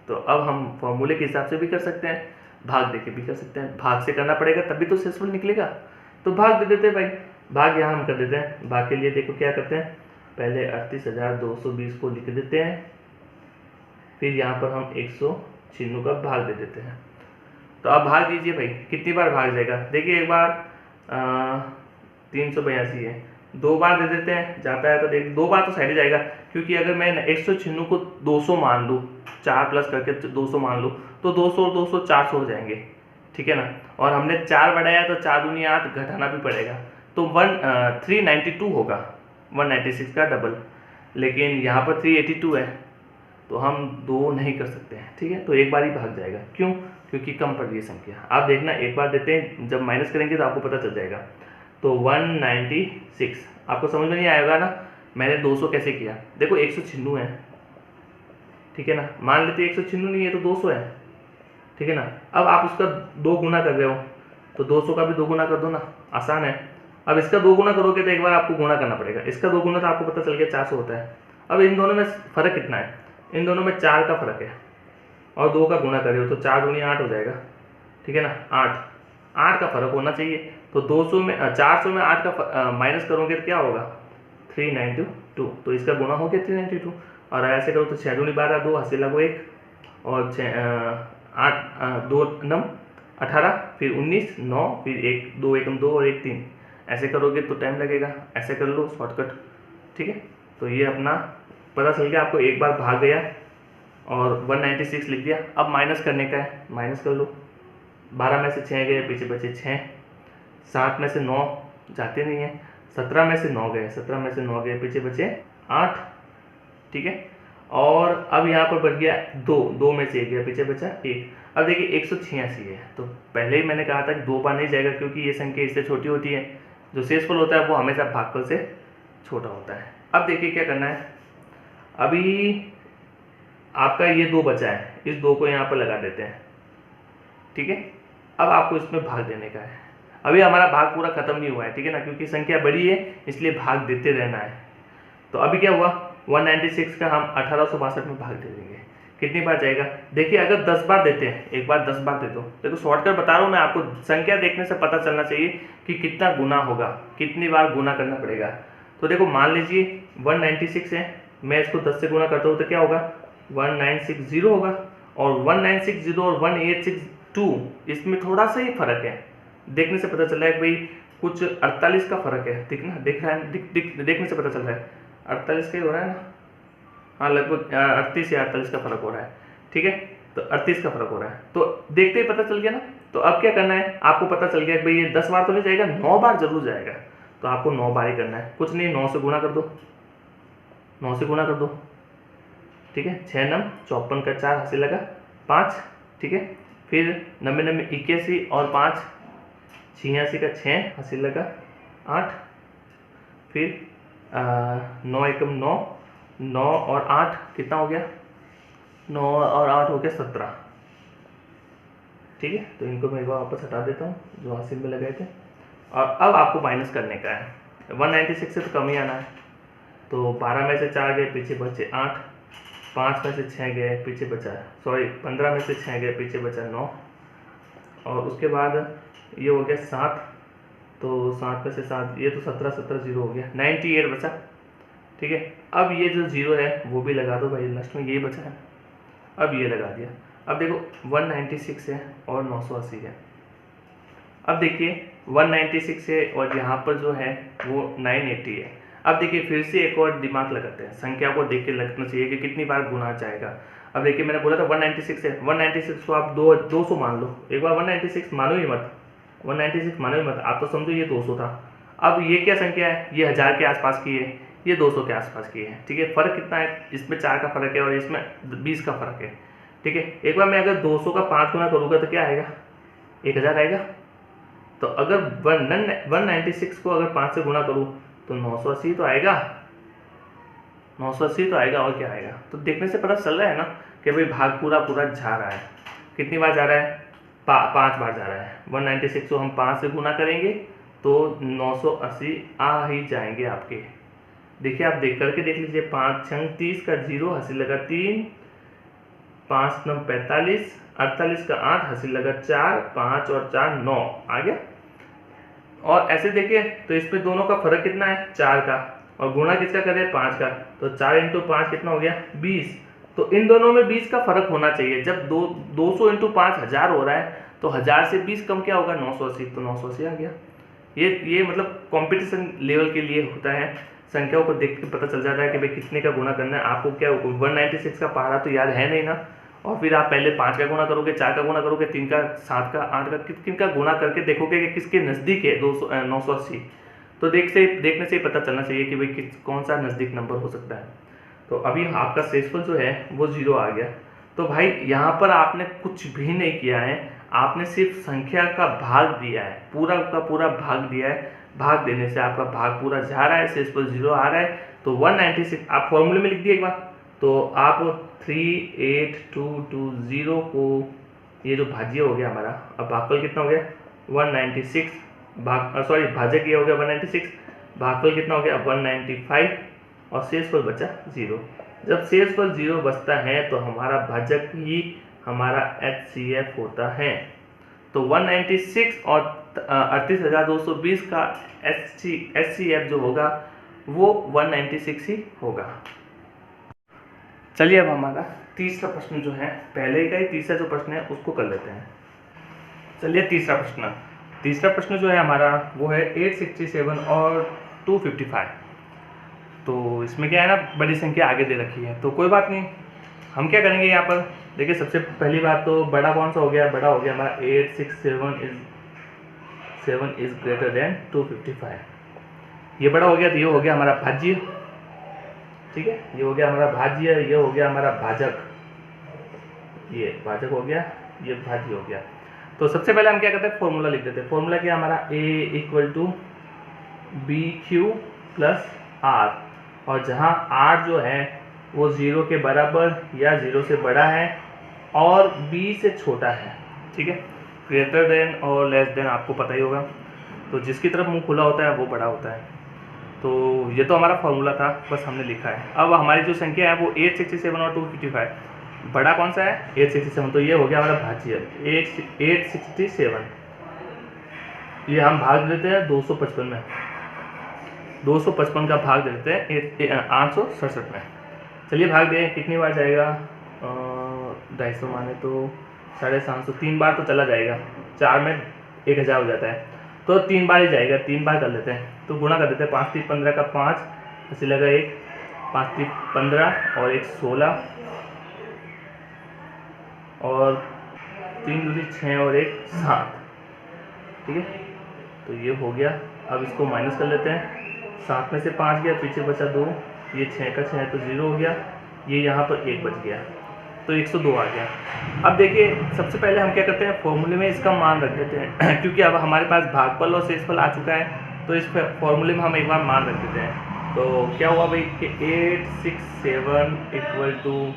तो अब हम फॉर्मूले के हिसाब से भी कर सकते हैं, भाग देके भी कर सकते हैं। भाग से करना पड़ेगा तभी तो शेषफल निकलेगा, तो भाग दे देते हैं भाई। भाग यहाँ हम कर देते हैं। भाग के लिए देखो क्या करते हैं, पहले 38,220 को लिख देते हैं, फिर यहाँ पर हम 196 का भाग दे देते हैं। तो अब भाग दीजिए भाई, कितनी बार भाग जाएगा, देखिए एक बार 382 है, 2 बार दे देते हैं, जाता है तो देख 2 बार तो साइड जाएगा, क्योंकि अगर मैं 196 को 200 मान लूँ, 4 प्लस करके 200 मान लूँ, तो 200 और 200 400 हो जाएंगे। ठीक है ना, और हमने 4 बढ़ाया तो 4 दूनी 8 घटाना भी पड़ेगा, तो 392 होगा, 196 का डबल। लेकिन यहाँ पर 382 है, तो हम 2 नहीं कर सकते हैं। ठीक है, तो एक बार ही भाग जाएगा, क्यों, क्योंकि कम पड़ रही है संख्या। आप देखना एक बार देते हैं, जब माइनस करेंगे तो आपको पता चल जाएगा। तो 196 आपको समझ में नहीं आएगा ना, मैंने 200 कैसे किया, देखो 196 है, ठीक है ना, मान लेते 196 नहीं है तो 200 है, ठीक है ना। अब आप उसका 2 गुना कर रहे हो, तो 200 का भी 2 गुना कर दो ना, आसान है। अब इसका 2 गुना करोगे तो एक बार आपको गुना करना पड़ेगा, इसका 2 गुना तो आपको पता चल गया 400 होता है। अब इन दोनों में फ़र्क कितना है, इन दोनों में 4 का फ़र्क है, और 2 का गुना करे हो तो 4 दूनी 8 हो जाएगा, ठीक है ना। 8 का फ़र्क होना चाहिए, तो 200 में 400 में 8 का माइनस करोगे तो क्या होगा, 392, तो इसका गुना हो गया 392। और ऐसे करो तो 6 दूनी 12, 2 हंसी लगो 1, और 8 2 9 18, फिर 19 9, फिर 1 2 1 2 और 1 3, ऐसे करोगे तो टाइम लगेगा, ऐसे कर लो शॉर्टकट। ठीक है, तो ये अपना पता चल गया आपको, एक बार भाग गया और 196 लिख दिया। अब माइनस करने का है, माइनस कर लो, 12 में से 6 गए, पीछे बचे 6, 7 में से 9 जाते नहीं है, 17 में से 9 गए, 17 में से 9 गए, पीछे बचे 8, ठीक है। और अब यहाँ पर बच गया 2 में से 1 गया, पीछे बचा 1। अब देखिए 186 है, तो पहले ही मैंने कहा था कि 2 बार नहीं जाएगा, क्योंकि ये संख्या इससे छोटी होती है, जो शेषफल होता है वो हमेशा भागफल से छोटा होता है। अब देखिए क्या करना है, अभी आपका ये 2 बचा है, इस 2 को यहाँ पर लगा देते हैं, ठीक है। अब आपको इसमें भाग देने का है, अभी हमारा भाग पूरा खत्म नहीं हुआ है, ठीक है ना, क्योंकि संख्या बड़ी है इसलिए भाग देते रहना है। तो अभी क्या हुआ, 196 का हम 1862 में भाग दे देंगे, कितनी बार जाएगा, देखिए अगर 10 बार देते हैं, एक बार 10 बार दे दो, देखो शॉर्टकट बता रहा हूँ मैं आपको, संख्या देखने से पता चलना चाहिए कि कितना गुना होगा, कितनी बार गुना करना पड़ेगा। तो देखो मान लीजिए 196 है, मैं इसको 10 से गुना करता हूँ तो क्या होगा, 1960 होगा, और 1960 और 1862 इसमें थोड़ा सा ही फर्क है, देखने से पता चल रहा है कि भाई कुछ 48 का फर्क है, ठीक ना, देख रहा है, देखने से पता चल रहा है 48 का ही हो रहा है ना, हाँ लगभग 38 या 48 का फर्क हो रहा है, ठीक है। तो 38 का फर्क हो रहा है, तो देखते ही पता चल गया ना। तो अब क्या करना है, आपको पता चल गया कि भाई ये 10 बार तो नहीं जाएगा, 9 बार जरूर जाएगा, तो आपको 9 बार ही करना है, कुछ नहीं, 9 से गुणा कर दो, 9 से गुणा कर दो, ठीक है। 6 9 54 का 4 हासिल लगा 5, ठीक है। फिर 90 90 81 और 5 86 का 6 हासिल लगा 8, फिर 9 एकम 9, 9 और 8 कितना हो गया, 9 और 8 हो गया 17, ठीक है। तो इनको मैं एक बार वापस हटा देता हूँ जो हासिल में लगाए थे। और अब आपको माइनस करने का है, 196 से तो कम ही आना है, तो 12 में से 4 गए, पीछे बचे 8, 5 में से 6 गए, पीछे बचा, सॉरी 15 में से 6 गए, पीछे बचा 9, और उसके बाद ये हो गया 7, तो 7 में से 7, ये तो 17 17 जीरो हो गया, 98 बचा, ठीक है। अब ये जो जीरो है वो भी लगा दो भाई, लास्ट में यही बचा है, अब ये लगा दिया। अब देखो 196 है और 980 है, अब देखिए 196 है और यहाँ पर जो है वो 980 है। अब देखिए फिर से एक और दिमाग लगाते हैं, संख्या को देख के लगना चाहिए कि कितनी बार गुना जाएगा। अब देखिए मैंने बोला था 196 है, 196 को आप 200 मान लो, एक बार 196 मानो ही मत, 196 मानो ही मत, आप तो समझो ये 200 था। अब ये क्या संख्या है, ये 1000 के आसपास की है, ये 200 के आसपास की है, ठीक है। फर्क कितना है, इसमें 4 का फर्क है और इसमें 20 का फर्क है, ठीक है। एक बार मैं अगर 200 का 5 गुना करूँगा तो क्या आएगा, 1000 आएगा। तो अगर 196 को अगर 5 से गुणा करूँ तो 980 तो आएगा, 980 तो आएगा, और क्या आएगा। तो देखने से पता चल रहा है ना कि भाई भाग पूरा पूरा जा रहा है। कितनी बार जा रहा है, 5 बार जा रहा है। 196 को हम 5 से गुना करेंगे तो 980 आ ही जाएंगे आपके। देखिए आप देख करके देख लीजिए, 5 6 30 का 0 हासिल लगा 3, 5 9 45, 48 का 8 हासिल लगा 4, 5 और 4 9 आ गया। और ऐसे देखिए तो इसमें दोनों का फर्क कितना है, 4 का, और गुणा किसका करें, 5 का, तो 4 इंटू 5 कितना हो गया, 20। तो इन दोनों में 20 का फर्क होना चाहिए। जब 200 इंटू 5 1000 हो रहा है तो 1000 से 20 कम क्या होगा, 980, तो 980 आ गया। ये मतलब कंपटीशन लेवल के लिए होता है, संख्याओं को देख के पता चल जाता है कि भाई कितने का गुणा करना है। आपको क्या 196 का पहाड़ा तो याद है नहीं ना, और फिर आप पहले 5 का गुणा करोगे, 4 का गुणा करोगे, 3 का, 7 का, 8 का, किन का गुणा करके देखोगे कि किसके नज़दीक है 980। तो देखने से ही पता चलना चाहिए कि भाई कौन सा नज़दीक नंबर हो सकता है। तो अभी आपका शेषफल जो है वो 0 आ गया। तो भाई यहाँ पर आपने कुछ भी नहीं किया है, आपने सिर्फ संख्या का भाग दिया है, पूरा का पूरा भाग दिया है। भाग देने से आपका भाग पूरा जा रहा है, शेषफल 0 आ रहा है। तो 196 आप फॉर्मूले में लिख दिए एक बार, तो आप 38220 को, ये जो भाज्य हो गया हमारा, अब भागफल कितना हो गया 196, भाजक ये हो गया 196, भागफल कितना हो गया 195, और शेषफल बचा 0। जब शेषफल 0 बचता है तो हमारा भाजक ही हमारा HCF होता है। तो 196 और 38,220 का HCF जो होगा वो 196 ही होगा। चलिए अब हमारा तीसरा प्रश्न जो है, पहले का ही तीसरा जो प्रश्न है उसको कर लेते हैं। चलिए तीसरा प्रश्न जो है हमारा वो है 867 और 255। तो इसमें क्या है ना, बड़ी संख्या आगे दे रखी है, तो कोई बात नहीं, हम क्या करेंगे यहाँ पर। देखिए सबसे पहली बात तो बड़ा कौन सा हो गया, बड़ा हो गया हमारा 867 इज ग्रेटर देन 255। ये बड़ा हो गया, तो ये हो गया हमारा भाज्य, ठीक है, ये हो गया हमारा भाज्य, ये हो गया हमारा भाजक, ये भाजक हो गया, ये भाज्य हो गया। तो सबसे पहले हम क्या करते हैं, फॉर्मूला लिख देते हैं। फॉर्मूला क्या हमारा, A = BQ + R, और जहाँ R जो है वो 0 के बराबर या 0 से बड़ा है और B से छोटा है, ठीक है। ग्रेटर देन और लेस देन आपको पता ही होगा, तो जिसकी तरफ मुंह खुला होता है वो बड़ा होता है। तो ये तो हमारा फॉर्मूला था, बस हमने लिखा है। अब हमारी जो संख्या है वो 867 और 255, बड़ा कौन सा है 867, तो ये हो गया हमारा भाज्य 867। ये हम भाग देते हैं 255 में, 255 का भाग देते हैं 867 में। चलिए भाग दें, कितनी बार जाएगा, 250 माने तो 750, 3 बार तो चला जाएगा, 4 में 1000 हो जाता है। तो 3 बार ही जाएगा, 3 बार कर लेते हैं। तो गुणा कर देते हैं, 5 3 15 का 5, ऐसे लगा 1, 5 3 15 और 1 16 और 3 दूनी 6 और 1 7, ठीक है। तो ये हो गया। अब इसको माइनस कर लेते हैं, 7 में से 5 गया, पीछे बचा 2, ये 6 का 6 तो 0 हो गया, ये यहाँ पर 1 बच गया, तो 102 आ गया। अब देखिए सबसे पहले हम क्या करते हैं, फॉर्मूले में इसका मान रख देते हैं क्योंकि अब हमारे पास भागफल और शेषफल आ चुका है, तो इस फॉर्मूले में हम एक बार मान रख देते हैं। तो क्या हुआ भाई कि 867 इक्वल टू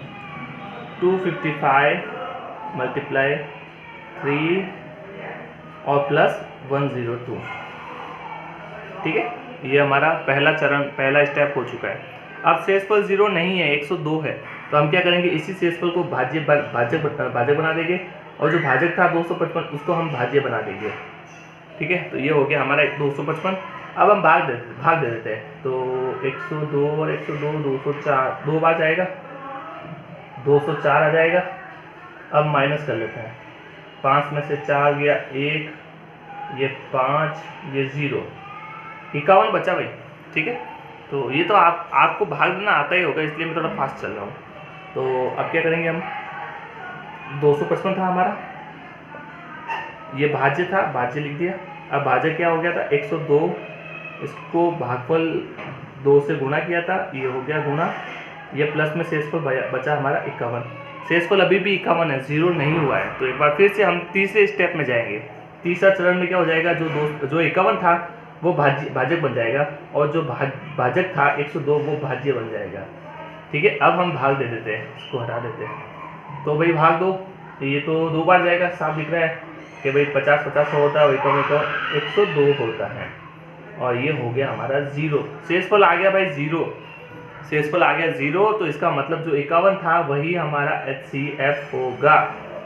255 मल्टीप्लाई 3 और प्लस 102, ठीक है। ये हमारा पहला चरण, पहला स्टेप हो चुका है। अब शेषफल 0 नहीं है, 102 है, तो हम क्या करेंगे, इसी शेषफल को भाजक बना देंगे, और जो भाजक था 255 उसको हम भाज्य बना देंगे, ठीक है। तो ये हो गया हमारा 255। अब हम भाग दे देते हैं, तो 102 और 102 204, 2 बार जाएगा, 204 आ जाएगा। अब माइनस कर लेते हैं, 5 में से 4 गया 1, ये 5, ये 0, 51 बचा भाई, ठीक है। तो ये तो आपको भाग देना आता ही होगा, इसलिए मैं थोड़ा फास्ट चल रहा हूँ। तो अब क्या करेंगे हम, 255 था हमारा, ये भाज्य था, भाज्य लिख दिया। अब भाज्य क्या हो गया था, 102, इसको भागफल 2 से गुणा किया था, ये हो गया गुणा, ये प्लस में शेषफल बचा हमारा 51। शेषफल अभी भी 51 है, 0 नहीं हुआ है। तो एक बार फिर से हम तीसरे स्टेप में जाएंगे। तीसरा चरण में क्या हो जाएगा, जो 51 था वो भाजक बन जाएगा, और जो भाजक था 102 वो भाज्य बन जाएगा, ठीक है। अब हम भाग दे देते हैं, इसको हटा देते हैं। तो भाई भाग दो, ये तो 2 बार जाएगा, साफ दिख रहा है कि भाई 50 50 होता है, 102 होता है, और ये हो गया हमारा 0। शेषफल आ गया भाई 0, शेषफल आ गया 0। तो इसका मतलब जो 51 था वही हमारा HCF होगा।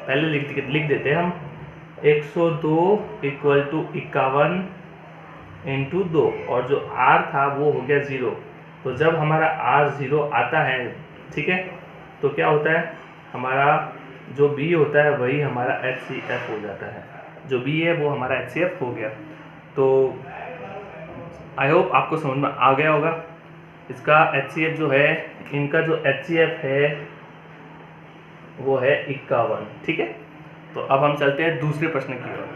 पहले लिख देते हैं हम, 102 इक्वल टू 51 इंटू 2, और जो R था वो हो गया 0। तो जब हमारा R 0 आता है, ठीक है, तो क्या होता है, हमारा जो B होता है वही हमारा HCF हो जाता है, जो B है वो हमारा HCF हो गया। तो आई होप आपको समझ में आ गया होगा। इसका HCF जो है, इनका जो HCF है वो है 51, ठीक है। तो अब हम चलते हैं दूसरे प्रश्न की ओर।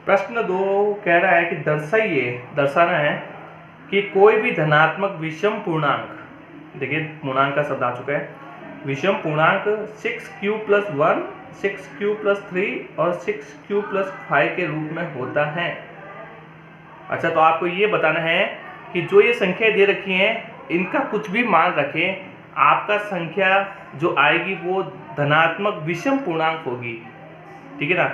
प्रश्न 2 कह रहा है कि दर्शाना है कि कोई भी धनात्मक विषम पूर्णांक, देखिए पूर्णांक का शब्द आ चुका है, विषम पूर्णांक 6q+1, 6q+3 और 6q+5 के रूप में होता है। अच्छा, तो आपको ये बताना है कि जो ये संख्या दे रखी हैं इनका कुछ भी मान रखें, आपका संख्या जो आएगी वो धनात्मक विषम पूर्णांक होगी, ठीक है ना।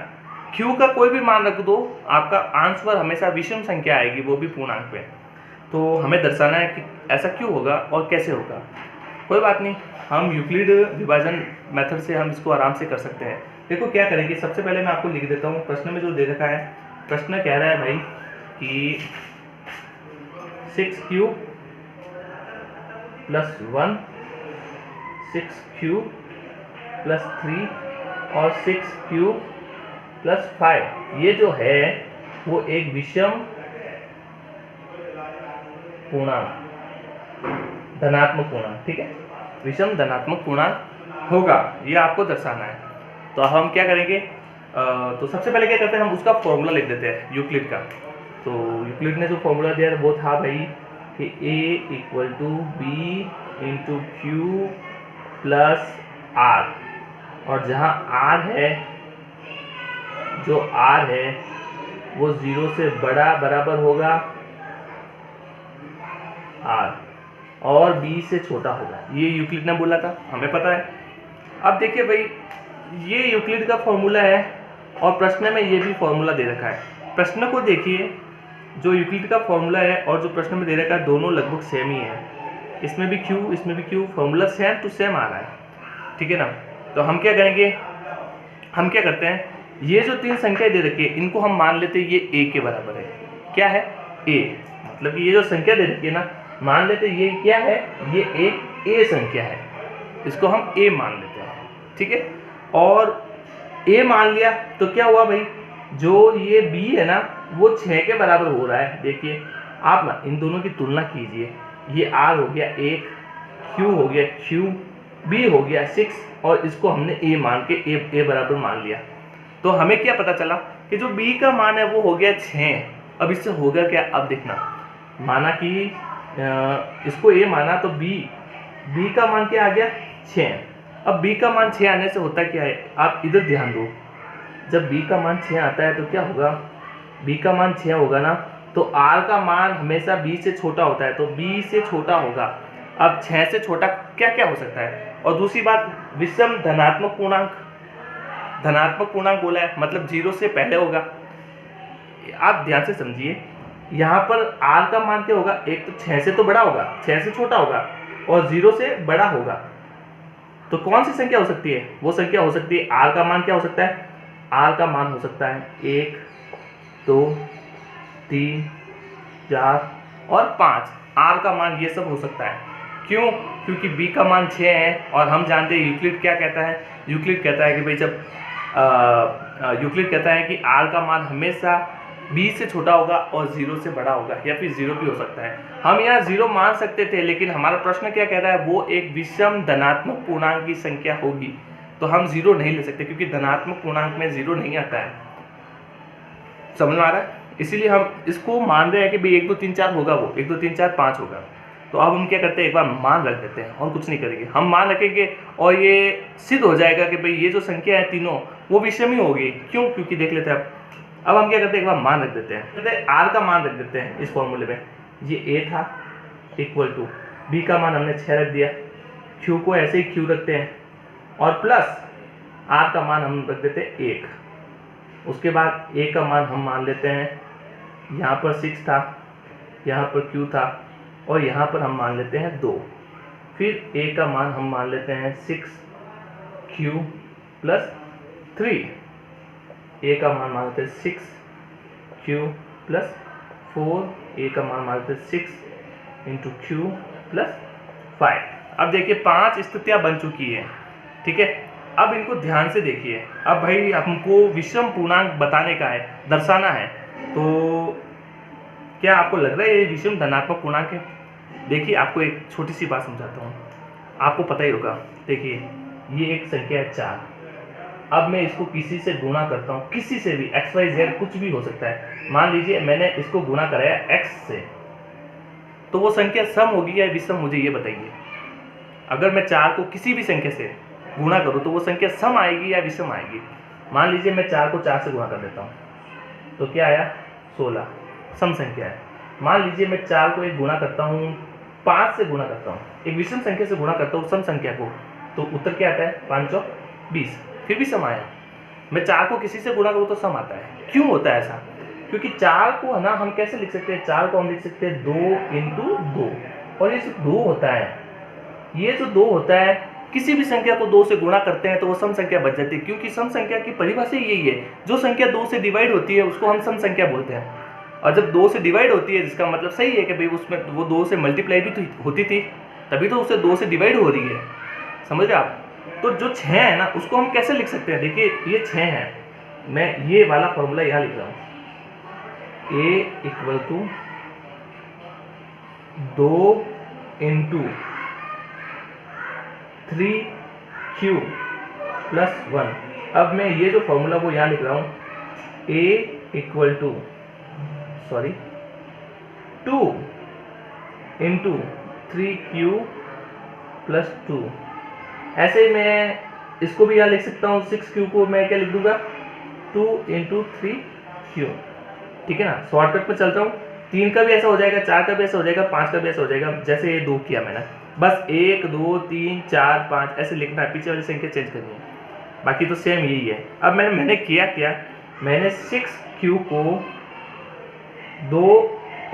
q का कोई भी मान रख दो, आपका आंसर हमेशा विषम संख्या आएगी, वो भी पूर्णांक पे। तो हमें दर्शाना है कि ऐसा क्यों होगा और कैसे होगा। कोई बात नहीं, हम यूक्लिड विभाजन मेथड से हम इसको आराम से कर सकते हैं। देखो क्या करेंगे, सबसे पहले मैं आपको लिख देता हूँ प्रश्न में जो दे रखा है। प्रश्न कह रहा है भाई कि 6q+1, 6q+3 और 6q+5, ये जो है वो एक विषम पूर्णांक, धनात्मक पूर्णांक, ठीक है, विषम धनात्मक पूर्णांक होगा, ये आपको दर्शाना है। तो अब हम क्या करेंगे, तो सबसे पहले क्या करते हैं, हम उसका फॉर्मूला लिख देते हैं यूक्लिड का। तो यूक्लिड ने जो फॉर्मूला दिया वो था भाई कि a = b × q + r, और जहाँ r है, जो r है वो 0 से बड़ा बराबर होगा r, और b से छोटा होगा। ये यूक्लिड ने बोला था, हमें पता है। अब देखिए भाई, ये यूक्लिड का फॉर्मूला है और प्रश्न में ये भी फॉर्मूला दे रखा है। प्रश्न को देखिए, जो यूक्लिड का फॉर्मूला है और जो प्रश्न में दे रखा है दोनों लगभग सेम ही है। इसमें भी q, इसमें भी q, formula same to same आ रहा है, ठीक है ना। तो हम क्या करेंगे, हम क्या करते हैं, ये जो 3 संख्या दे रखी है इनको हम मान लेते हैं ये a के बराबर है। क्या है, a, मतलब कि ये जो संख्या दे रखी है ना, मान लेते हैं ये क्या है, ये एक a संख्या है, इसको हम a मान लेते हैं, ठीक है। और a मान लिया तो क्या हुआ भाई, जो ये b है ना, वो 6 के बराबर हो रहा है। देखिए आप ना इन दोनों की तुलना कीजिए, ये r हो गया 1, q हो गया q, b हो गया 6 और इसको हमने a मान के a बराबर मान लिया। तो हमें क्या पता चला कि जो b का मान है वो हो गया 6। अब इससे होगा क्या, अब देखना, माना कि इसको a माना तो b का मान क्या आ गया 6। अब b का मान 6 आने से होता क्या है, आप इधर ध्यान दो, जब b का मान 6 आता है तो क्या होगा, b का मान 6 होगा ना, तो r का मान हमेशा b से छोटा होता है, तो b से छोटा होगा। अब 6 से छोटा क्या क्या हो सकता है। और दूसरी बात, विषम धनात्मक पूर्णांक बोला है, मतलब 0 से पहले होगा। आप ध्यान से समझिए, यहाँ पर r का मान क्या होगा, एक तो 6 से तो बड़ा होगा, 6 से छोटा होगा और 0 से बड़ा होगा। तो कौन सी संख्या हो सकती है, वो संख्या हो सकती है, r का मान क्या हो सकता है, r का मान हो सकता है 1, 2, 3, 4 और 5। r का मान ये सब हो सकता है। क्यों, क्योंकि b का मान 6 है और हम जानते हैं यूक्लिड क्या कहता है, यूक्लिड कहता है कि भाई जब यूक्लिड कहता है कि r का मान हमेशा b से छोटा होगा और 0 से बड़ा होगा, या फिर 0 भी हो सकता है। हम यहाँ 0 मान सकते थे, लेकिन हमारा प्रश्न क्या कह रहा है, वो एक विषम धनात्मक पूर्णांक की संख्या होगी, तो हम 0 नहीं ले सकते क्योंकि धनात्मक पूर्णांक में 0 नहीं आता है। समझ में आ रहा है, इसीलिए हम इसको मान रहे हैं कि भाई 1 2 3 4 होगा, वो 1 2 3 4 5 होगा। तो अब हम क्या करते हैं, एक बार मान रख देते हैं और कुछ नहीं करेंगे, हम मान रखेंगे और ये सिद्ध हो जाएगा कि भाई ये जो संख्या है तीनों वो विषम ही होगी। क्यों, क्योंकि देख लेते हैं अब हम क्या करते हैं, एक बार मान रख देते हैं, कहते हैं r का मान रख देते हैं इस फॉर्मूले में, ये a था इक्वल टू b का मान हमने 6 रख दिया, q को ऐसे ही q रखते हैं और प्लस r का मान हम रख देते हैं 1। उसके बाद a का मान हम मान लेते हैं, यहाँ पर 6 था, यहाँ पर q था और यहाँ पर हम मान लेते हैं 2। फिर a का मान हम मान लेते हैं 6q प्लस 3, a का मान मान लेते हैं 6q प्लस 4, a का मान मान लेते हैं 6 इंटू q प्लस 5। अब देखिए 5 स्थितियाँ बन चुकी हैं, ठीक है। अब इनको ध्यान से देखिए, अब भाई हमको विषम पूर्णांक बताने का है, दर्शाना है, तो क्या आपको लग रहा है ये विषम धनात्मक पूर्णांक है। देखिए आपको एक छोटी सी बात समझाता हूँ, आपको पता ही होगा। देखिए ये एक संख्या है 4, अब मैं इसको किसी से गुणा करता हूँ, किसी से भी, एक्स वाई जेड कुछ भी हो सकता है। मान लीजिए मैंने इसको गुणा कराया x से, तो वो संख्या सम होगी या विषम, मुझे ये बताइए। अगर मैं 4 को किसी भी संख्या से गुणा करूँ तो वो संख्या सम आएगी या विषम आएगी। मान लीजिए मैं 4 को 4 से गुणा कर देता हूँ, तो क्या आया 16, सम संख्या है। मान लीजिए मैं 4 को एक गुणा करता हूँ, 5 से गुणा करता हूँ, एक विषम संख्या से गुणा करता हूँ सम संख्या को, तो उत्तर क्या आता है 5 और 20, फिर भी सम आया। मैं 4 को किसी से गुणा करूँ तो सम आता है। क्यों होता है ऐसा, क्योंकि 4 को है ना हम कैसे लिख सकते हैं, 4 को हम लिख सकते हैं 2 इंटू 2, और ये जो 2 होता है, ये जो 2 होता है, किसी भी संख्या को 2 से गुणा करते हैं तो वो सम संख्या बच जाती है, क्योंकि सम संख्या की परिभाषा यही है, जो संख्या 2 से डिवाइड होती है उसको हम सम संख्या बोलते हैं। और जब 2 से डिवाइड होती है, जिसका मतलब सही है कि भाई उसमें वो 2 से मल्टीप्लाई भी तो होती थी, तभी तो उसे 2 से डिवाइड हो रही है, समझ रहे आप। तो जो 6 है ना, उसको हम कैसे लिख सकते हैं, देखिए ये 6 है, मैं ये वाला फॉर्मूला यहाँ लिख रहा हूँ, a equal to 2 into 3q plus 1। अब मैं ये जो फॉर्मूला वो यहाँ लिख रहा हूँ, a equal to 2 into 3q plus 2। ऐसे ही मैं इसको भी यहाँ लिख सकता हूँ, 6q को मैं क्या लिख दूंगा 2 इंटू 3q, ठीक है ना। शॉर्टकट में चलता हूँ, 3 का भी ऐसा हो जाएगा, 4 का भी ऐसा हो जाएगा, 5 का भी ऐसा हो जाएगा, जैसे ये 2 किया मैंने। बस 1 2 3 4 5 ऐसे लिखना है, पीछे वाली संख्या चेंज करनी है, बाकी तो सेम यही है। अब मैंने किया मैंने 6q को 2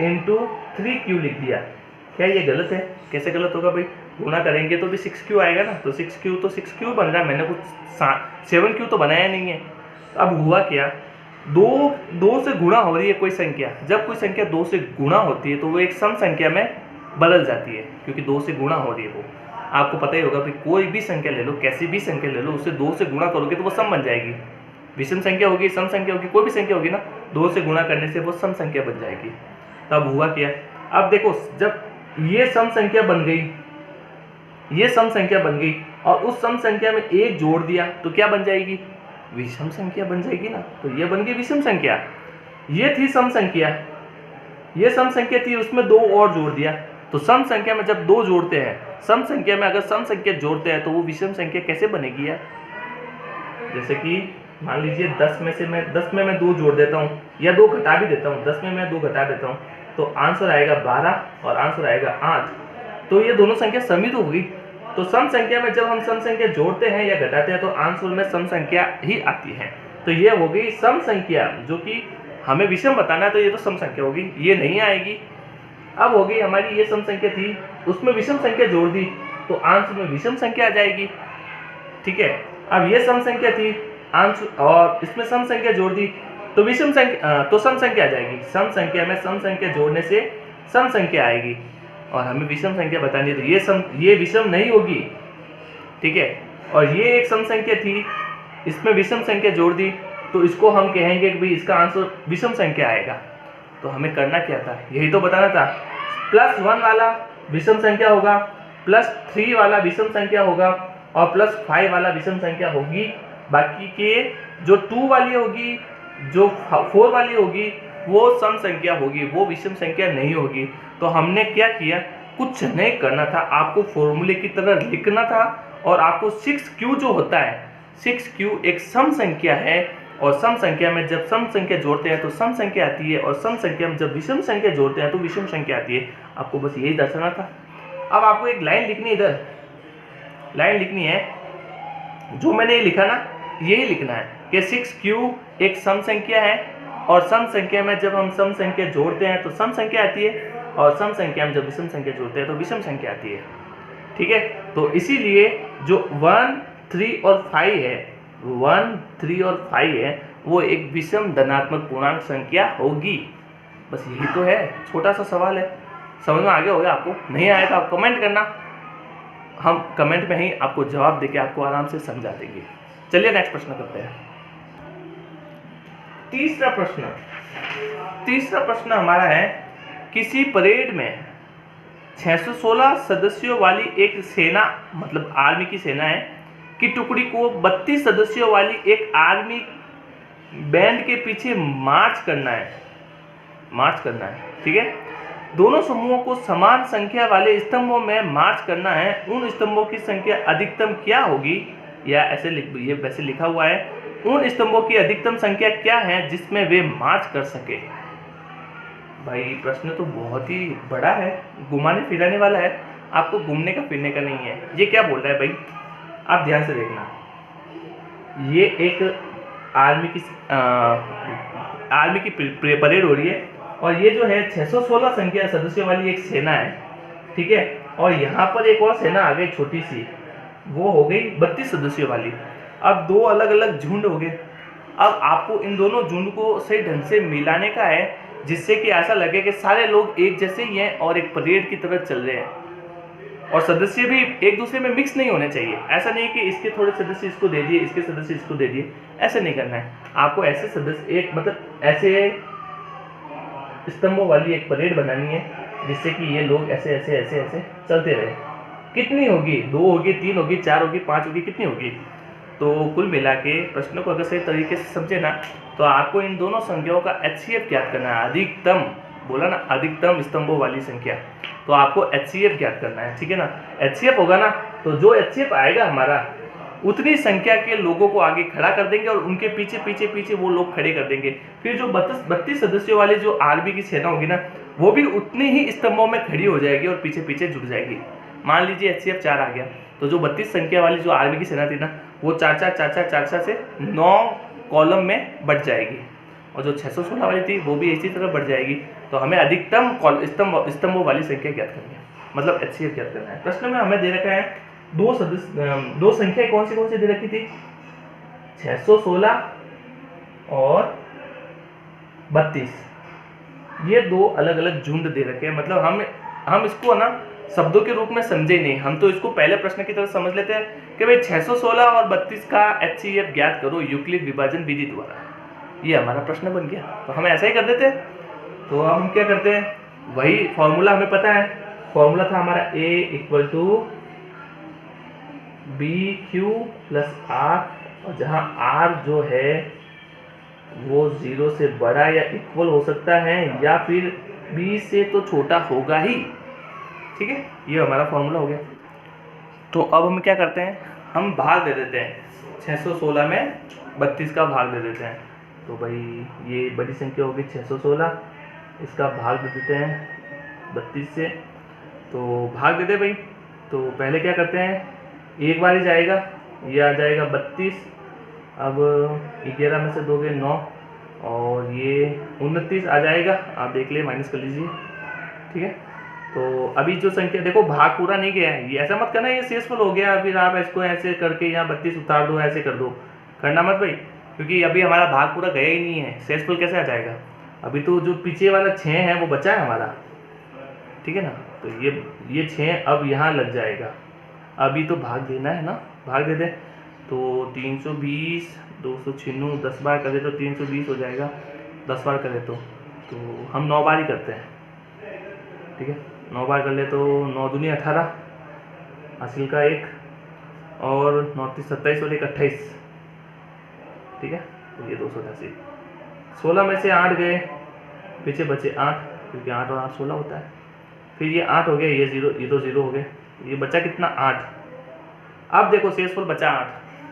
इंटू 3q लिख दिया। क्या ये गलत है, कैसे गलत होगा भाई, गुणा करेंगे तो भी 6q आएगा ना, तो 6q बन रहा है, मैंने कुछ 7q तो बनाया नहीं है। अब हुआ क्या, 2 से गुणा हो रही है कोई संख्या, जब कोई संख्या 2 से गुणा होती है तो वो एक सम संख्या में बदल जाती है, क्योंकि 2 से गुणा हो रही है वो। आपको पता ही होगा कि कोई भी संख्या ले लो, कैसी भी संख्या ले लो, उसे 2 से गुणा करोगे तो वो सम बन जाएगी। विषम संख्या होगी, सम संख्या होगी, कोई भी संख्या होगी ना, 2 से गुणा करने से वो सम संख्या बन जाएगी। तब हुआ क्या, अब देखो जब ये सम संख्या बन गई, ये सम संख्या बन गई और उस सम संख्या में 1 जोड़ दिया तो क्या बन जाएगी, विषम संख्या बन जाएगी ना। तो ये बन गई विषम संख्या। ये थी सम संख्या, ये सम संख्या थी, उसमें 2 और जोड़ दिया। तो सम संख्या में जब 2 जोड़ते हैं, सम संख्या में अगर सम संख्या जोड़ते हैं तो वो विषम संख्या कैसे बनेगी यार। जैसे कि मान लीजिए 10 में मैं 2 जोड़ देता हूँ या 2 घटा भी देता हूँ, 10 में मैं 2 घटा देता हूँ तो आंसर आएगा 12 और आंसर आएगा 8। तो ये दोनों संख्या सम ही तो होगी। तो सम संख्या में जब हम सम संख्या जोड़ते हैं या घटाते हैं तो आंसर में सम संख्या ही आती है। तो ये हो गई सम संख्या, जो कि हमें विषम बताना है तो ये तो सम संख्या होगी, ये नहीं आएगी। अब हो गई हमारी ये सम संख्या थी, उसमें विषम संख्या जोड़ दी तो आंसर में विषम संख्या आ जाएगी। ठीक है, अब ये सम संख्या थी आंसर और इसमें सम संख्या जोड़ दी तो विषम संख्या तो सम संख्या आ जाएगी। सम संख्या में सम संख्या जोड़ने से सम संख्या आएगी और हमें विषम संख्या बतानी है तो ये विषम नहीं होगी। ठीक है, और ये एक सम संख्या थी, इसमें विषम संख्या जोड़ दी तो इसको हम कहेंगे कि भाई इसका आंसर विषम संख्या आएगा। तो हमें करना क्या था, यही तो बताना था। +1 वाला विषम संख्या होगा, +3 वाला विषम संख्या होगा और +5 वाला विषम संख्या होगी। बाकी के जो 2 वाली होगी, जो 4 वाली होगी वो सम संख्या होगी, वो विषम संख्या नहीं होगी। तो हमने क्या किया, कुछ नहीं करना था, आपको फॉर्मूले की तरह लिखना था और आपको 6q जो होता है, 6q एक सम संख्या है और सम संख्या में जब सम संख्या जोड़ते हैं तो सम संख्या आती है और सम संख्या में जब विषम संख्या जोड़ते हैं तो विषम संख्या आती है। आपको बस यही दर्शाना था। अब आपको एक लाइन लिखनी है, इधर लाइन लिखनी है, जो मैंने लिखा ना यही लिखना है कि 6q एक सम संख्या है और सम संख्या में जब हम सम संख्या जोड़ते हैं तो सम संख्या आती है और सम संख्या में जब विषम संख्या जोड़ते हैं तो विषम संख्या आती है। ठीक है, तो इसीलिए जो 1, 3 और 5 है, 1, 3 और 5 है वो एक विषम धनात्मक पूर्णांक संख्या होगी। बस यही तो है, छोटा सा सवाल है। समझ में आ गया होगा आपको, नहीं आया तो आप कमेंट करना, हम कमेंट में ही आपको जवाब देके आपको आराम से समझा देंगे। चलिए नेक्स्ट प्रश्न करते हैं। तीसरा प्रश्न हमारा है, किसी परेड में 616 सदस्यों वाली एक सेना, मतलब आर्मी की सेना है, की टुकड़ी को 32 सदस्यों वाली एक आर्मी बैंड के पीछे मार्च करना है। ठीक है, दोनों समूहों को समान संख्या वाले स्तंभों में मार्च करना है। उन स्तंभों की संख्या अधिकतम क्या होगी, या ऐसे ये वैसे लिखा हुआ है, उन स्तंभों की अधिकतम संख्या क्या है जिसमें वे मार्च कर सके। भाई प्रश्न तो बहुत ही बड़ा है, घुमाने फिराने वाला है, आपको घूमने का फिरने का नहीं है। ये क्या बोल रहा है भाई, आप ध्यान से देखना। ये एक आर्मी की परेड हो रही है और ये जो है 616 संख्या सदस्यों वाली एक सेना है। ठीक है, और यहाँ पर एक और सेना आ गई छोटी सी, वो हो गई 32 सदस्यों वाली। अब 2 अलग अलग झुंड हो गए। अब आपको इन दोनों झुंड को सही ढंग से मिलाने का है जिससे कि ऐसा लगे कि सारे लोग एक जैसे ही हैं और एक परेड की तरह चल रहे हैं और सदस्य भी एक दूसरे में मिक्स नहीं होने चाहिए। ऐसा नहीं कि इसके थोड़े सदस्य इसको दे दिए, इसके सदस्य इसको दे दिए, ऐसे नहीं करना है। आपको ऐसे सदस्य एक मतलब ऐसे स्तंभों वाली एक परेड बनानी है जिससे कि ये लोग ऐसे ऐसे ऐसे ऐसे चलते रहे। कितनी होगी, 2 होगी, 3 होगी, 4 होगी, 5 होगी, कितनी होगी। तो कुल मिला के प्रश्नों को अगर सही तरीके से समझे ना तो आपको इन दोनों संख्याओं का HCF ज्ञात करना है। अधिकतम बोला ना, अधिकतम स्तंभों वाली संख्या, तो आपको HCF ज्ञात करना है। ठीक है ना, HCF होगा ना तो जो HCF आएगा हमारा, उतनी संख्या के लोगों को आगे खड़ा कर देंगे और उनके पीछे पीछे पीछे वो लोग खड़े कर देंगे। फिर जो 32 सदस्यों वाली जो आर्मी की सेना होगी ना, वो भी उतनी ही स्तंभों में खड़ी हो जाएगी और पीछे पीछे जुड़ जाएगी। मान लीजिए HCF 4 आ गया तो जो 32 संख्या वाली जो आर्मी की सेना थी ना, वो 4 से 9 कॉलम में बढ़ जाएगी और जो 616 वाली थी वो भी इसी तरह बढ़ जाएगी। तो हमें अधिकतम स्तंभों वाली संख्या ज्ञात करनी है, मतलब HCF ज्ञात करना है। प्रश्न में हमें दे रखा है 2 संख्या कौन सी दे रखी थी, 616 और 32। ये 2 अलग अलग झुंड दे रखे हैं। मतलब हम इसको ना शब्दों के रूप में समझे नहीं, हम तो इसको पहले प्रश्न की तरह समझ लेते हैं कि भाई 616 और 32 का HCF ज्ञात करो यूक्लिड विभाजन विधि द्वारा। ये हमारा प्रश्न बन गया। तो हम ऐसा ही कर देते हैं। तो अब हम क्या करते हैं, वही फॉर्मूला हमें पता है, फॉर्मूला था हमारा A equal to BQ plus R, और जहाँ R जो है वो 0 से बड़ा या इक्वल हो सकता है या फिर B से तो छोटा होगा ही। ठीक है, ये हमारा फॉर्मूला हो गया। तो अब हम क्या करते हैं, हम भाग दे देते हैं 616 में 32 का भाग दे देते हैं। तो भाई ये बड़ी संख्या होगी 616, इसका भाग दे देते हैं 32 से। तो भाग दे दे भाई। तो पहले क्या करते हैं, एक बार ही जाएगा, ये आ जाएगा 32, अब 11 में से दोगे 9, और ये 29 आ जाएगा, आप देख लिए माइनस कर लीजिए। ठीक है, तो अभी जो संख्या देखो भाग पूरा नहीं गया है, ये ऐसा मत करना ये शेषफल हो गया फिर आप इसको ऐसे करके यहाँ 32 उतार दो, ऐसे कर दो, करना मत भाई, क्योंकि अभी हमारा भाग पूरा गया ही नहीं है, शेषफल कैसे आ जाएगा। अभी तो जो पीछे वाला 6 है वो बचा है हमारा, ठीक है ना। तो ये 6 अब यहाँ लग जाएगा, अभी तो भाग देना है ना, भाग दे दे। तो 320 296 10 बार करे तो 320 हो जाएगा, 10 बार करे तो हम 9 बार ही करते हैं। ठीक है, 9 बार कर ले तो 9 दूनी 18, हासिल का 1, और 9 27 और 1 28। ठीक है, तो ये 288। 16 में से 8 गए, पीछे बचे 8, क्योंकि 8 और 8 16 होता है। फिर ये 8 हो गया, ये 0, ये तो 0 हो गए, ये बचा कितना 8। अब देखो शेषफल बचा 8,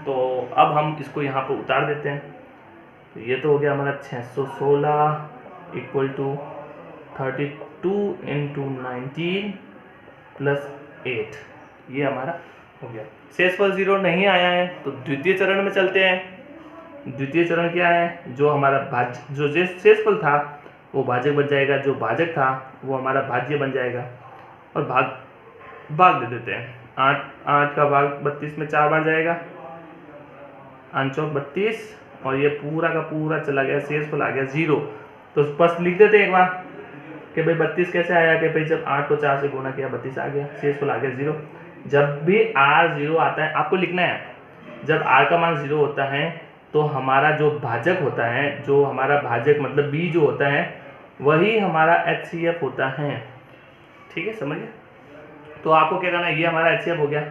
तो अब हम इसको यहाँ पर उतार देते हैं। तो ये तो हो गया हमारा 616 इक्वल टू 32 इंटू 19 प्लस 8, ये हमारा हो गया। शेषफल 0 नहीं आया है तो द्वितीय चरण में चलते हैं। द्वितीय चरण क्या है, जो हमारा जो शेषफल था वो भाजक बन जाएगा, जो भाजक था वो हमारा भाज्य बन जाएगा, और भाग दे देते हैं। 8 का भाग 32 में 4 बार जाएगा, 8 चौक 32, और ये पूरा का पूरा चला गया, शेषफल आ गया 0। तो स्पष्ट लिख देते हैं एक बार कि भाई 32 कैसे आया, कि भाई जब 8 को 4 से गुणा किया 32 आ गया, शेषफल आ गया 0। जब भी R 0 आता है आपको लिखना है, जब R का मान 0 होता है तो हमारा जो भाजक होता है, जो हमारा भाजक मतलब B जो होता है वही हमारा HCF होता है। ठीक है, समझिए। तो आपको क्या करना है, ये हमारा HCF हो गया,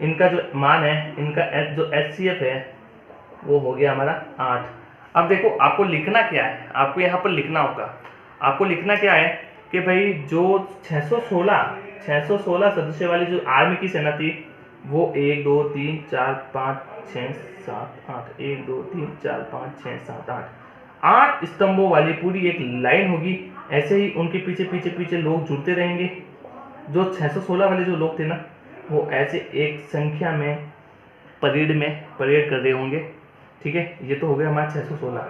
इनका जो मान है, इनका जो HCF है वो हो गया हमारा 8। अब देखो आपको लिखना क्या है, आपको यहाँ पर लिखना होगा, आपको लिखना क्या है कि भाई जो 616 सदस्य वाली जो आर्मी की सेना थी वो 1 2 3 4 5 6 7 8, 1 2 3 4 5 6 7 8 स्तंभों वाली पूरी एक लाइन होगी। ऐसे ही उनके पीछे पीछे पीछे लोग जुड़ते रहेंगे। जो 616 वाले जो लोग थे ना, वो ऐसे एक संख्या में परेड कर रहे होंगे। ठीक है, ये तो हो गया हमारा 616।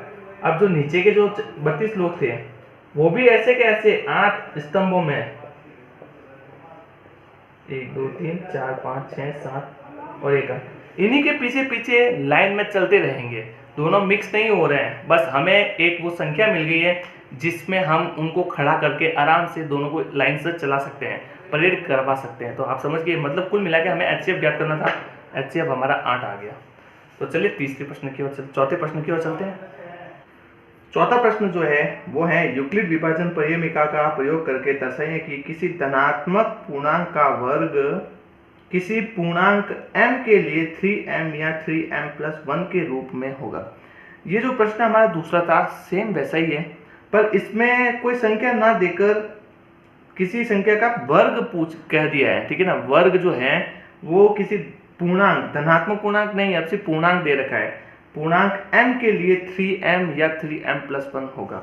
अब जो नीचे के जो 32 लोग थे वो भी ऐसे के ऐसे 8 स्तंभों में 1 2 3 4 5 6 7 और 1 8 इन्हीं के पीछे पीछे लाइन में चलते रहेंगे। दोनों मिक्स नहीं हो रहे हैं, बस हमें एक वो संख्या मिल गई है जिसमें हम उनको खड़ा करके आराम से दोनों को लाइन से चला सकते हैं, परेड करवा सकते हैं। तो आप समझ गए, मतलब कुल मिला के हमें HCF ज्ञात करना था, HCF हमारा 8 आ गया। तो चलिए चौथे प्रश्न की ओर चलते हैं। चौथा प्रश्न जो है वो है यूक्लिड विभाजन परियमिका का प्रयोग करके दर्शाइए कि किसी धनात्मक पूर्णांक का वर्ग किसी पूर्णांक m के लिए 3m या 3m+1 के रूप में होगा। ये जो प्रश्न हमारा दूसरा था सेम वैसा ही है, पर इसमें कोई संख्या ना देकर किसी संख्या का वर्ग कह दिया है। ठीक है ना, वर्ग जो है वो किसी पूर्णांक, धनात्मक पूर्णांक नहीं, अब सिर्फ पूर्णांक दे रखा है। पूर्णांक m के लिए 3m या 3m+1 होगा।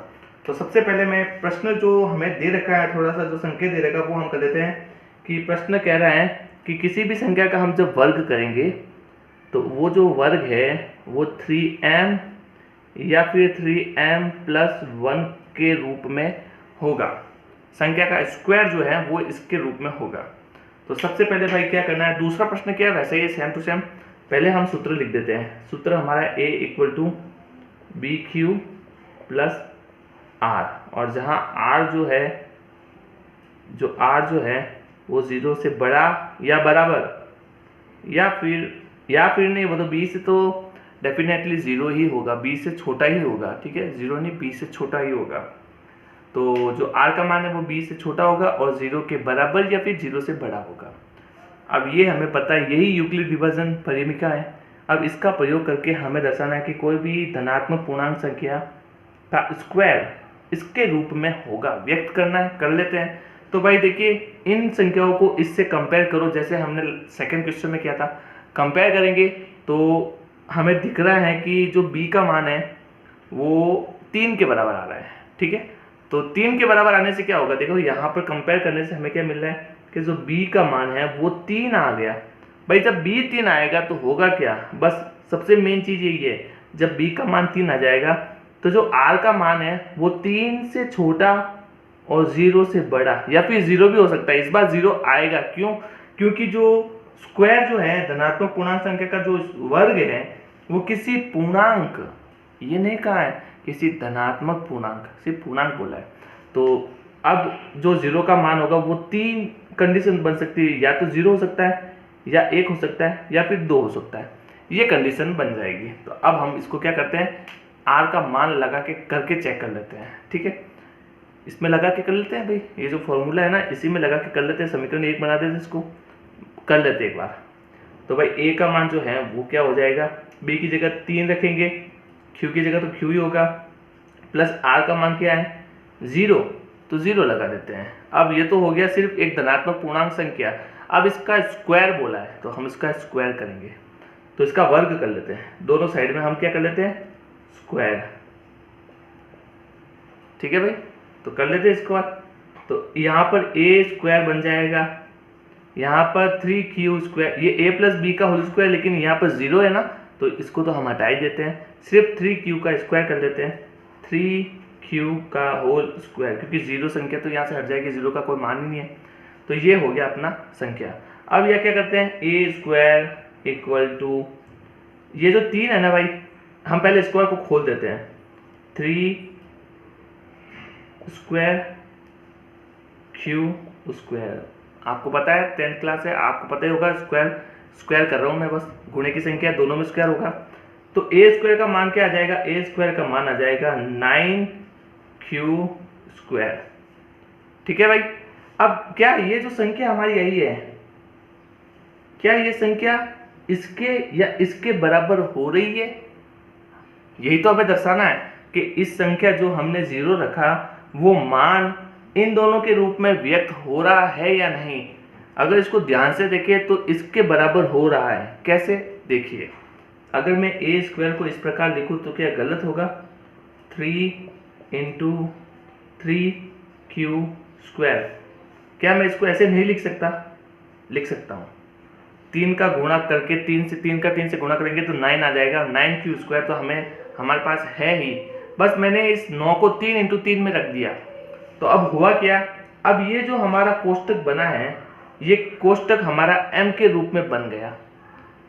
तो सबसे पहले मैं प्रश्न जो हमें दे रखा है, थोड़ा सा जो संकेत दे रखा है वो हम कर देते हैं कि प्रश्न कह रहा है कि किसी भी संख्या का हम जब वर्ग करेंगे तो वो जो वर्ग है वो 3m या फिर 3m+1 के रूप में होगा। संख्या का स्क्वायर जो है वो इसके रूप में होगा। तो सबसे पहले भाई क्या करना है, दूसरा प्रश्न क्या है वैसे ही सेम टू सेम, पहले हम सूत्र लिख देते हैं। सूत्र हमारा A = BQ + R, और जहाँ R जो है वो 0 से बड़ा या बराबर या फिर नहीं, वो तो B से तो डेफिनेटली 0 ही होगा, b से छोटा ही होगा, ठीक है, 0 नहीं, b से छोटा ही होगा। तो जो r का मान है वो b से छोटा होगा और 0 के बराबर या फिर 0 से बड़ा होगा। अब ये हमें पता है, यही यूक्लिड विभाजन परिमिका है। अब इसका प्रयोग करके हमें दर्शाना है कि कोई भी धनात्मक पूर्णांक संख्या का स्क्वायर इसके रूप में होगा, व्यक्त करना है, कर लेते हैं। तो भाई देखिए, इन संख्याओं को इससे कंपेयर करो, जैसे हमने सेकंड क्वेश्चन में किया था। कंपेयर करेंगे तो हमें दिख रहा है कि जो b का मान है वो 3 के बराबर आ रहा है, ठीक है। तो 3 के बराबर आने से क्या होगा, देखो यहाँ पर कंपेयर करने से हमें क्या मिल रहा है कि जो b का मान है वो 3 आ गया। भाई जब b 3 आएगा तो होगा क्या, बस सबसे मेन चीज़ यही है, जब b का मान 3 आ जाएगा तो जो r का मान है वो 3 से छोटा और 0 से बड़ा, या फिर 0 भी हो सकता है। इस बार 0 आएगा, क्यों, क्योंकि जो स्क्वायर जो है धनात्मक पूर्णांक संख्या का जो वर्ग है वो किसी पूर्णांक, ये नहीं कहा है किसी धनात्मक पूर्णांक, सिर्फ पूर्णांक बोला है। तो अब जो 0 का मान होगा वो 3 कंडीशन बन सकती है, या तो 0 हो सकता है, या 1 हो सकता है, या फिर 2 हो सकता है, ये कंडीशन बन जाएगी। तो अब हम इसको क्या करते हैं, r का मान लगा के करके चेक कर लेते हैं, ठीक है। इसमें लगा के कर लेते हैं भाई, ये जो फॉर्मूला है ना इसी में लगा के कर लेते हैं, समीकरण 1 बना देते हैं, इसको कर लेते हैं एक बार। तो भाई a का मान जो है वो क्या हो जाएगा, b की जगह 3 रखेंगे, q की जगह तो q ही होगा, प्लस r का मान क्या है 0, तो 0 लगा देते हैं। अब ये तो हो गया सिर्फ एक धनात्मक पूर्णांक संख्या। अब इसका स्क्वायर बोला है तो हम इसका स्क्वायर करेंगे, तो इसका वर्ग कर लेते हैं, दोनों साइड में हम क्या कर लेते हैं, स्क्वायर, ठीक है भाई। तो कर लेते हैं इसको। तो यहाँ पर a स्क्वायर बन जाएगा, यहाँ पर 3q स्क्वायर, ये a प्लस बी का होल स्क्वायर, लेकिन यहाँ पर 0 है ना तो इसको तो हम हटा ही देते हैं, सिर्फ 3q का स्क्वायर कर देते हैं, 3q का होल स्क्वायर, क्योंकि 0 संख्या तो यहाँ से हट जाएगी, 0 का कोई मान ही नहीं है। तो ये हो गया अपना संख्या। अब यह क्या करते हैं, a स्क्वायर इक्वल टू, ये जो 3 है ना भाई, हम पहले स्क्वायर को खोल देते हैं, 3 स्क्वायर q स्क्वायर, आपको पता है 10th क्लास है, आपको पता ही होगा, स्क्वायर कर रहा हूँ मैं, बस गुणे की संख्या है, दोनों में स्क्वायर होगा। तो a स्क्वायर का मान क्या आ जाएगा, a स्क्वायर का मान आ जाएगा 9q स्क्वायर, ठीक है भाई। अब क्या ये जो संख्या हमारी आई है, क्या ये संख्या इसके या इसके बराबर हो रही है, यही तो हमें दर्शाना है कि इस संख्या जो हमने 0 रखा वो मान इन दोनों के रूप में व्यक्त हो रहा है या नहीं। अगर इसको ध्यान से देखें तो इसके बराबर हो रहा है, कैसे, देखिए, अगर मैं a स्क्वायर को इस प्रकार लिखूं तो क्या गलत होगा, 3 इंटू 3q स्क्वायर, क्या मैं इसको ऐसे नहीं लिख सकता, लिख सकता हूँ। 3 का गुणा करके 3 से गुणा करेंगे तो 9 आ जाएगा, 9q स्क्वायर तो हमारे पास है ही, बस मैंने इस 9 को 3 इंटू 3 में रख दिया। तो अब हुआ क्या, अब ये जो हमारा कोष्टक बना है ये कोष्टक हमारा m के रूप में बन गया,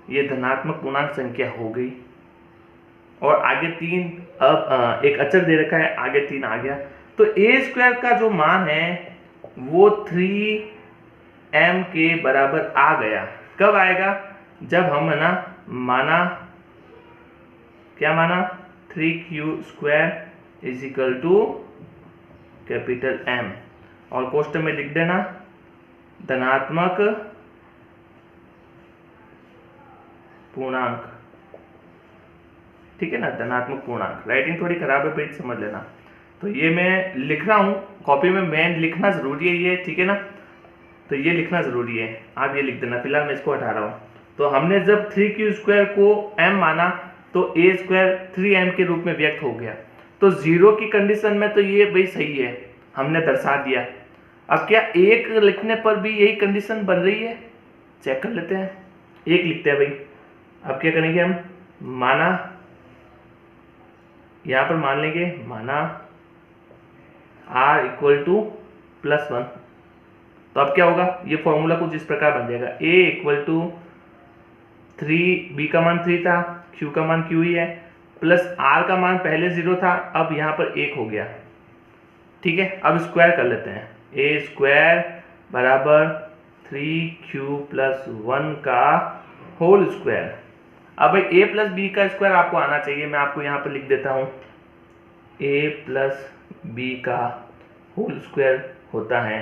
ये धनात्मक पूर्णांक संख्या हो गई, और आगे 3, अब एक अचर दे रखा है, आगे 3 आ गया। तो a स्क्वायर का जो मान है वो 3m के बराबर आ गया। कब आएगा, जब हम है ना माना, क्या माना, 3q square is equal to capital M, और कोष्टक में लिख देना धनात्मक पूर्णांक, ठीक है ना, धनात्मक पूर्णांक। राइटिंग थोड़ी खराब है भाई, समझ लेना। तो ये मैं लिख रहा हूँ कॉपी में, मैं लिखना जरूरी है ये, ठीक है ना, तो ये लिखना जरूरी है, आप ये लिख देना। फिलहाल मैं इसको हटा रहा हूँ। तो हमने जब 3q स्क्वायर को m माना तो a स्क्वायर 3m के रूप में व्यक्त हो गया। तो 0 की कंडीशन में तो ये भाई सही है, हमने दर्शा दिया। अब क्या 1 लिखने पर भी यही कंडीशन बन रही है, चेक कर लेते हैं। 1 लिखते हैं भाई। अब क्या करेंगे हम, माना, यहाँ पर मान लेंगे माना r इक्वल टू +1। तो अब क्या होगा, ये फॉर्मूला कुछ इस प्रकार बन जाएगा, a इक्वल टू 3, b का मान 3 था, q का मान q ही है, प्लस r का मान पहले 0 था, अब यहाँ पर 1 हो गया, ठीक है। अब स्क्वायर कर लेते हैं, a स्क्वायर बराबर 3q + 1 का होल स्क्वायर। अब भाई a प्लस बी का स्क्वायर आपको आना चाहिए, मैं आपको यहाँ पर लिख देता हूँ a प्लस बी का होल स्क्वायर होता है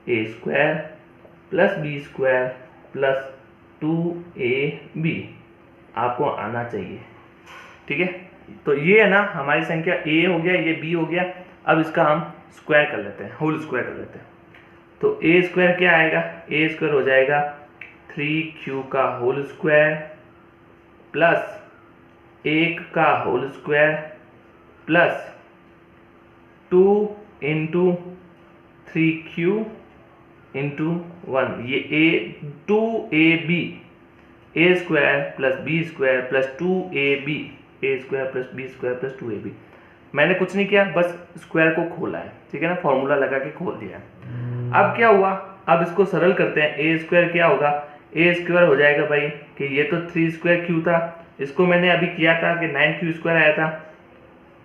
a square plus B square plus 2ab आपको आना चाहिए। ठीक है, तो ये है ना हमारी संख्या a हो गया, ये b हो गया। अब इसका हम स्क्वायर कर लेते हैं, होल स्क्वायर कर लेते हैं। तो a स्क्वायर क्या आएगा, a स्क्वायर हो जाएगा 3q का होल स्क्वायर प्लस 1 का whole square plus 2 into 3q into 1, ये 2ab a square plus B square plus 2ab a square plus B square plus 2ab। मैंने कुछ नहीं किया, बस स्क्वायर को खोला है। ठीक है ना, फॉर्मूला लगा के खोल दिया है। अब क्या हुआ, अब इसको सरल करते हैं। a स्क्वायर क्या होगा, a स्क्वायर हो जाएगा भाई कि ये तो 3 स्क्वायर q था, इसको मैंने अभी किया था कि 9q स्क्वायर आया था,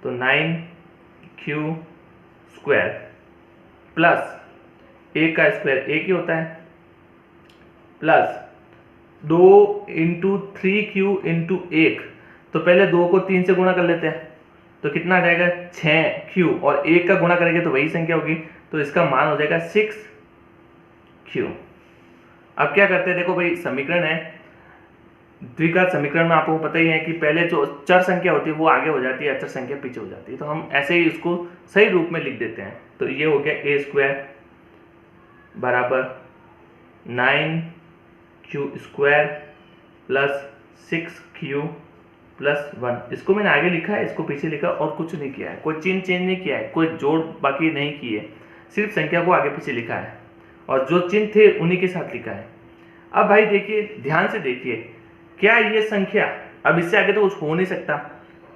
तो 9q स्क्वायर प्लस a का स्क्वायर a की होता है प्लस 2 इंटू 3q इंटू 1, तो पहले 2 को 3 से गुणा कर लेते हैं, तो कितना आ जाएगा 6q, और 1 का गुणा करेंगे तो वही संख्या होगी, तो इसका मान हो जाएगा 6q। अब क्या करते हैं, देखो भाई समीकरण है द्विघात समीकरण में आपको पता ही है कि पहले जो चर संख्या होती है वो आगे हो जाती है, अचर संख्या पीछे हो जाती है, तो हम ऐसे ही उसको सही रूप में लिख देते हैं। तो ये हो गया a स्क्वायर बराबर 9q square plus 6q plus 1। इसको मैंने आगे लिखा है, इसको पीछे लिखा और कुछ नहीं किया है, कोई चिन्ह चेंज नहीं किया है, कोई जोड़ बाकी नहीं किए, सिर्फ संख्या को आगे पीछे लिखा है और जो चिन्ह थे उन्हीं के साथ लिखा है। अब भाई देखिए, ध्यान से देखिए, क्या ये संख्या, अब इससे आगे तो कुछ हो नहीं सकता,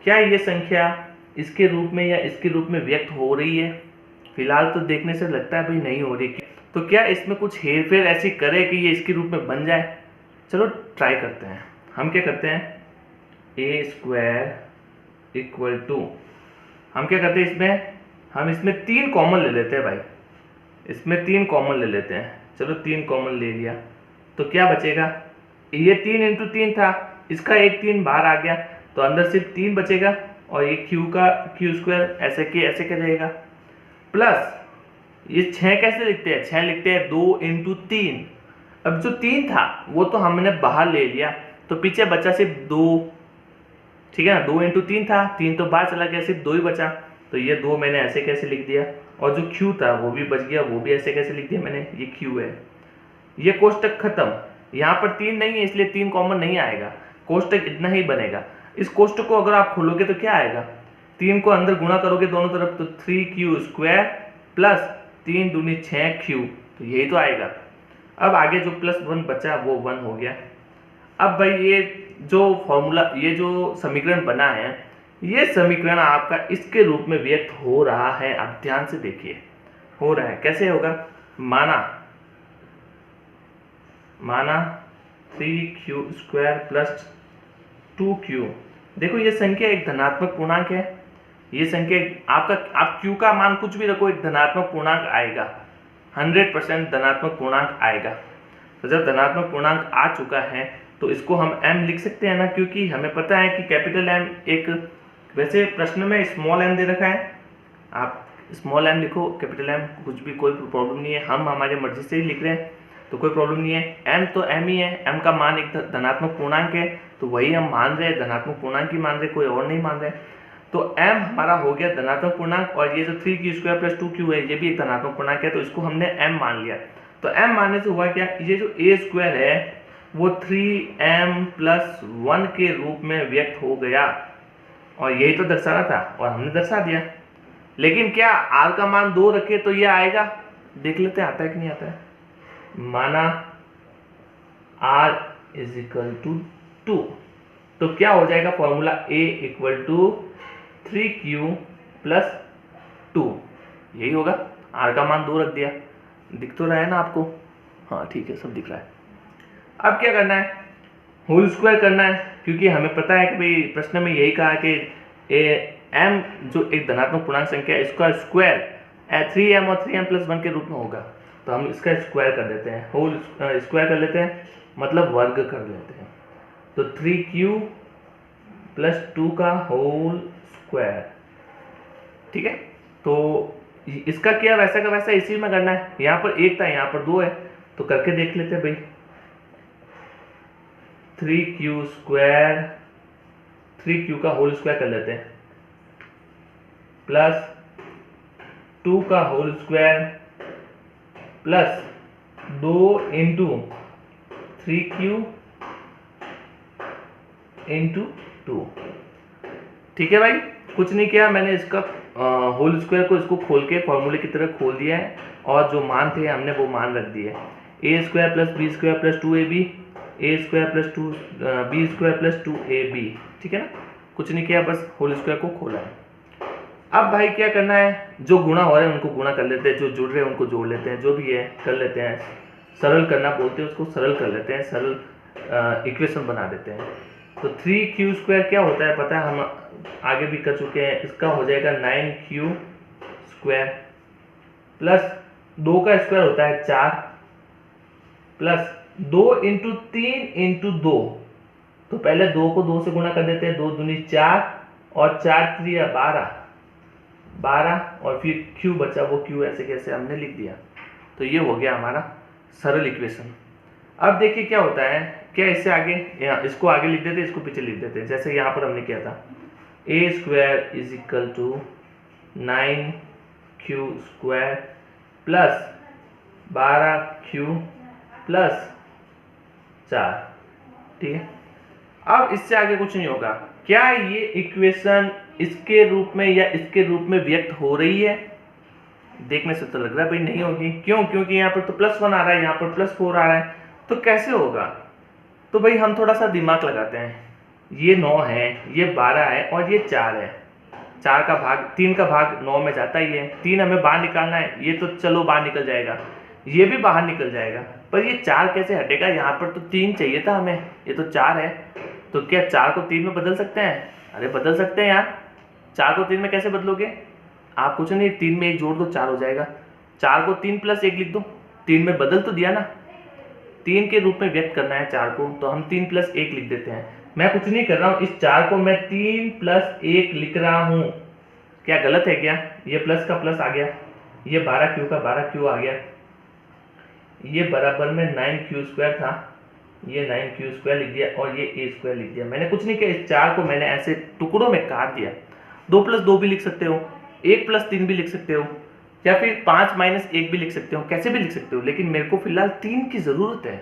क्या ये संख्या इसके रूप में या इसके रूप में व्यक्त हो रही है? फिलहाल तो देखने से लगता है भाई नहीं हो रही। तो क्या इसमें कुछ हेरफेर ऐसी करे कि ये इसके रूप में बन जाए? चलो ट्राई करते हैं। हम क्या करते हैं, a स्क्वायर इक्वल टू, हम क्या करते हैं इसमें, हम इसमें 3 कॉमन ले लेते हैं भाई, इसमें 3 कॉमन ले लेते हैं। चलो 3 कॉमन ले लिया, तो क्या बचेगा, ये 3 इंटू 3 था, इसका एक 3 बाहर आ गया, तो अंदर सिर्फ 3 बचेगा, और ये q स्क्वायर ऐसे के ऐसे क्या रहेगा, प्लस ये 6 कैसे लिखते हैं, 6 लिखते हैं 2 इंटू 3। अब जो 3 था वो तो हमने बाहर ले लिया, तो पीछे बचा सिर्फ 2। ठीक है ना, 2 इंटू 3 था, 3 तो बाहर चला गया, सिर्फ 2 ही बचा, तो ये 2 मैंने ऐसे कैसे लिख दिया, और जो q था वो भी बच गया, वो भी ऐसे कैसे लिख दिया मैंने, ये q है। ये कोष्टक खत्म, यहाँ पर 3 नहीं है इसलिए 3 कॉमन नहीं आएगा, कोष्टक इतना ही बनेगा। इस कोष्टक को अगर आप खोलोगे तो क्या आएगा, 3 को अंदर गुणा करोगे दोनों तरफ, तो 3q स्क्वायर प्लस 3 दूनी 6q, तो यही तो आएगा। अब आगे जो प्लस 1 बचा वो 1 हो गया। अब भाई ये जो फॉर्मूला, ये जो समीकरण बना है, ये समीकरण आपका इसके रूप में व्यक्त हो रहा है। आप ध्यान से देखिए, हो रहा है कैसे होगा, माना 3q स्क्वायर प्लस 2q। देखो ये संख्या एक धनात्मक पूर्णांक है, ये संख्या आपका, आप q का मान कुछ भी रखो एक धनात्मक पूर्णांक आएगा, 100% धनात्मक पूर्णांक आएगा। तो जब धनात्मक पूर्णांक आ चुका है तो इसको हम m लिख सकते हैं ना, क्योंकि हमें पता है कि कैपिटल M एक, वैसे प्रश्न में स्मॉल m दे रखा है, आप स्मॉल m लिखो, कैपिटल M कुछ भी, कोई प्रॉब्लम नहीं है, हम हमारी मर्जी से ही लिख रहे हैं तो कोई प्रॉब्लम नहीं है। m तो m ही है, m का मान एक धनात्मक पूर्णांक है, तो वही हम मान रहे हैं, धनात्मक पूर्णांक ही मान रहे, कोई और नहीं मान रहे। तो m हमारा हो गया धनात्मक पूर्णांक, और ये जो 3q स्क्वायर प्लस 2q है ये भी एक धनात्मक पूर्णांक है, तो इसको हमने m मान लिया। तो m मानने से हुआ क्या, ये जो a स्क्वायर है वो 3m प्लस 1 के रूप में व्यक्त हो गया, और यही तो दर्शाना था और हमने दर्शा दिया। लेकिन क्या r का मान 2 रखे तो ये आएगा, देख लेते हैं आता है कि नहीं आता है। माना r इज इक्वल टू 2, तो क्या हो जाएगा formula, a equal to 3q plus 2, यही होगा। r का मान 2 रख दिया, दिख तो रहा है ना आपको, हाँ ठीक है, सब दिख रहा है। अब क्या करना है, होल स्क्वायर करना है, क्योंकि हमें पता है कि भाई प्रश्न में यही कहा कि m जो एक धनात्मक पूर्णांक संख्या है इसका स्क्वायर 3m और 3m प्लस 1 के रूप में होगा, तो हम इसका स्क्वायर कर देते हैं, होल स्क्वायर कर लेते हैं, मतलब वर्ग कर लेते हैं। तो 3q प्लस 2 का होल स्क्वायर। ठीक है, तो इसका क्या वैसा का वैसा इसी में करना है। यहाँ पर 1 था, यहाँ पर 2 है, तो करके देख लेते हैं भाई। 3q स्क्वायर, 3q का होल स्क्वायर कर लेते हैं, प्लस 2 का whole square plus 2 into 3q into 2। ठीक है भाई, कुछ नहीं किया मैंने, इसका होल स्क्वायर को इसको खोल के फॉर्मूले की तरह खोल दिया है, और जो मान थे हमने वो मान रख दिए। A square plus B square plus 2ab, A square plus 2 B square plus 2ab। ठीक है ना, कुछ नहीं किया, बस होल स्क्वायर को खोला है। अब भाई क्या करना है, जो गुणा हो रहे हैं उनको गुणा कर लेते हैं, जो जुड़ रहे हैं उनको जोड़ लेते हैं, जो भी है कर लेते हैं। सरल करना बोलते हैं उसको, सरल कर लेते हैं, सरल इक्वेशन बना देते हैं। तो 3q स्क्वायर क्या होता है पता है, हम आगे भी कर चुके हैं। इसका हो जाएगा 9q स्क्वायर प्लस 2 का स्क्वायर होता है 4 प्लस 2 इंटू 3 इंटू 2। तो पहले 2 को 2 से गुणा कर देते हैं, 2 दूनी 4 और 4 3 12 और फिर q बचा, वो q ऐसे कैसे हमने लिख दिया। तो ये हो गया हमारा सरल इक्वेशन। अब देखिए क्या होता है, क्या इससे आगे, इसको आगे लिख देते हैं, इसको पीछे लिख देते हैं। जैसे यहाँ पर हमने किया था, A square is equal to 9q square plus 12q plus 4। ठीक है, अब इससे आगे कुछ नहीं होगा। क्या ये इक्वेशन इसके रूप में या इसके रूप में व्यक्त हो रही है? देखने से तो लग रहा है भाई नहीं होगी। क्यों? क्योंकि यहाँ पर तो +1 आ रहा है, यहाँ पर +4 आ रहा है, तो कैसे होगा? तो भाई हम थोड़ा सा दिमाग लगाते हैं। ये 9 है, ये 12 है और ये 4 है। 4 का भाग 3 का भाग 9 में जाता ही है। 3 हमें बाहर निकालना है, ये तो चलो बाहर निकल जाएगा, ये भी बाहर निकल जाएगा, पर ये 4 कैसे हटेगा? यहाँ पर तो 3 चाहिए था हमें, ये तो 4 है। तो क्या 4 को 3 में बदल सकते हैं? अरे बदल सकते हैं यार। 4 को 3 में कैसे बदलोगे? आप कुछ नहीं, 3 में 1 जोड़ दो, 4 हो जाएगा। 4 को 3 + 1 लिख दो, 3 में बदल तो दिया ना। 3 के रूप में व्यक्त करना है 4 को, तो हम 3 + 1 लिख देते हैं। मैं कुछ नहीं कर रहा हूँ, इस 4 को मैं 3 + 1 लिख रहा हूँ। क्या गलत है क्या? ये प्लस का प्लस आ गया, ये 12q का 12q आ गया, ये बराबर में 9q स्क्वायर था, ये 9q स्क्वायर लिख दिया और ये a स्क्वायर लिख दिया। मैंने कुछ नहीं किया, इस 4 को मैंने ऐसे टुकड़ों में काट दिया। 2 + 2 भी लिख सकते हो, 1 + 3 भी लिख सकते हो, या फिर 5 - 1 भी लिख सकते हो, कैसे भी लिख सकते हो। लेकिन मेरे को फिलहाल 3 की ज़रूरत है,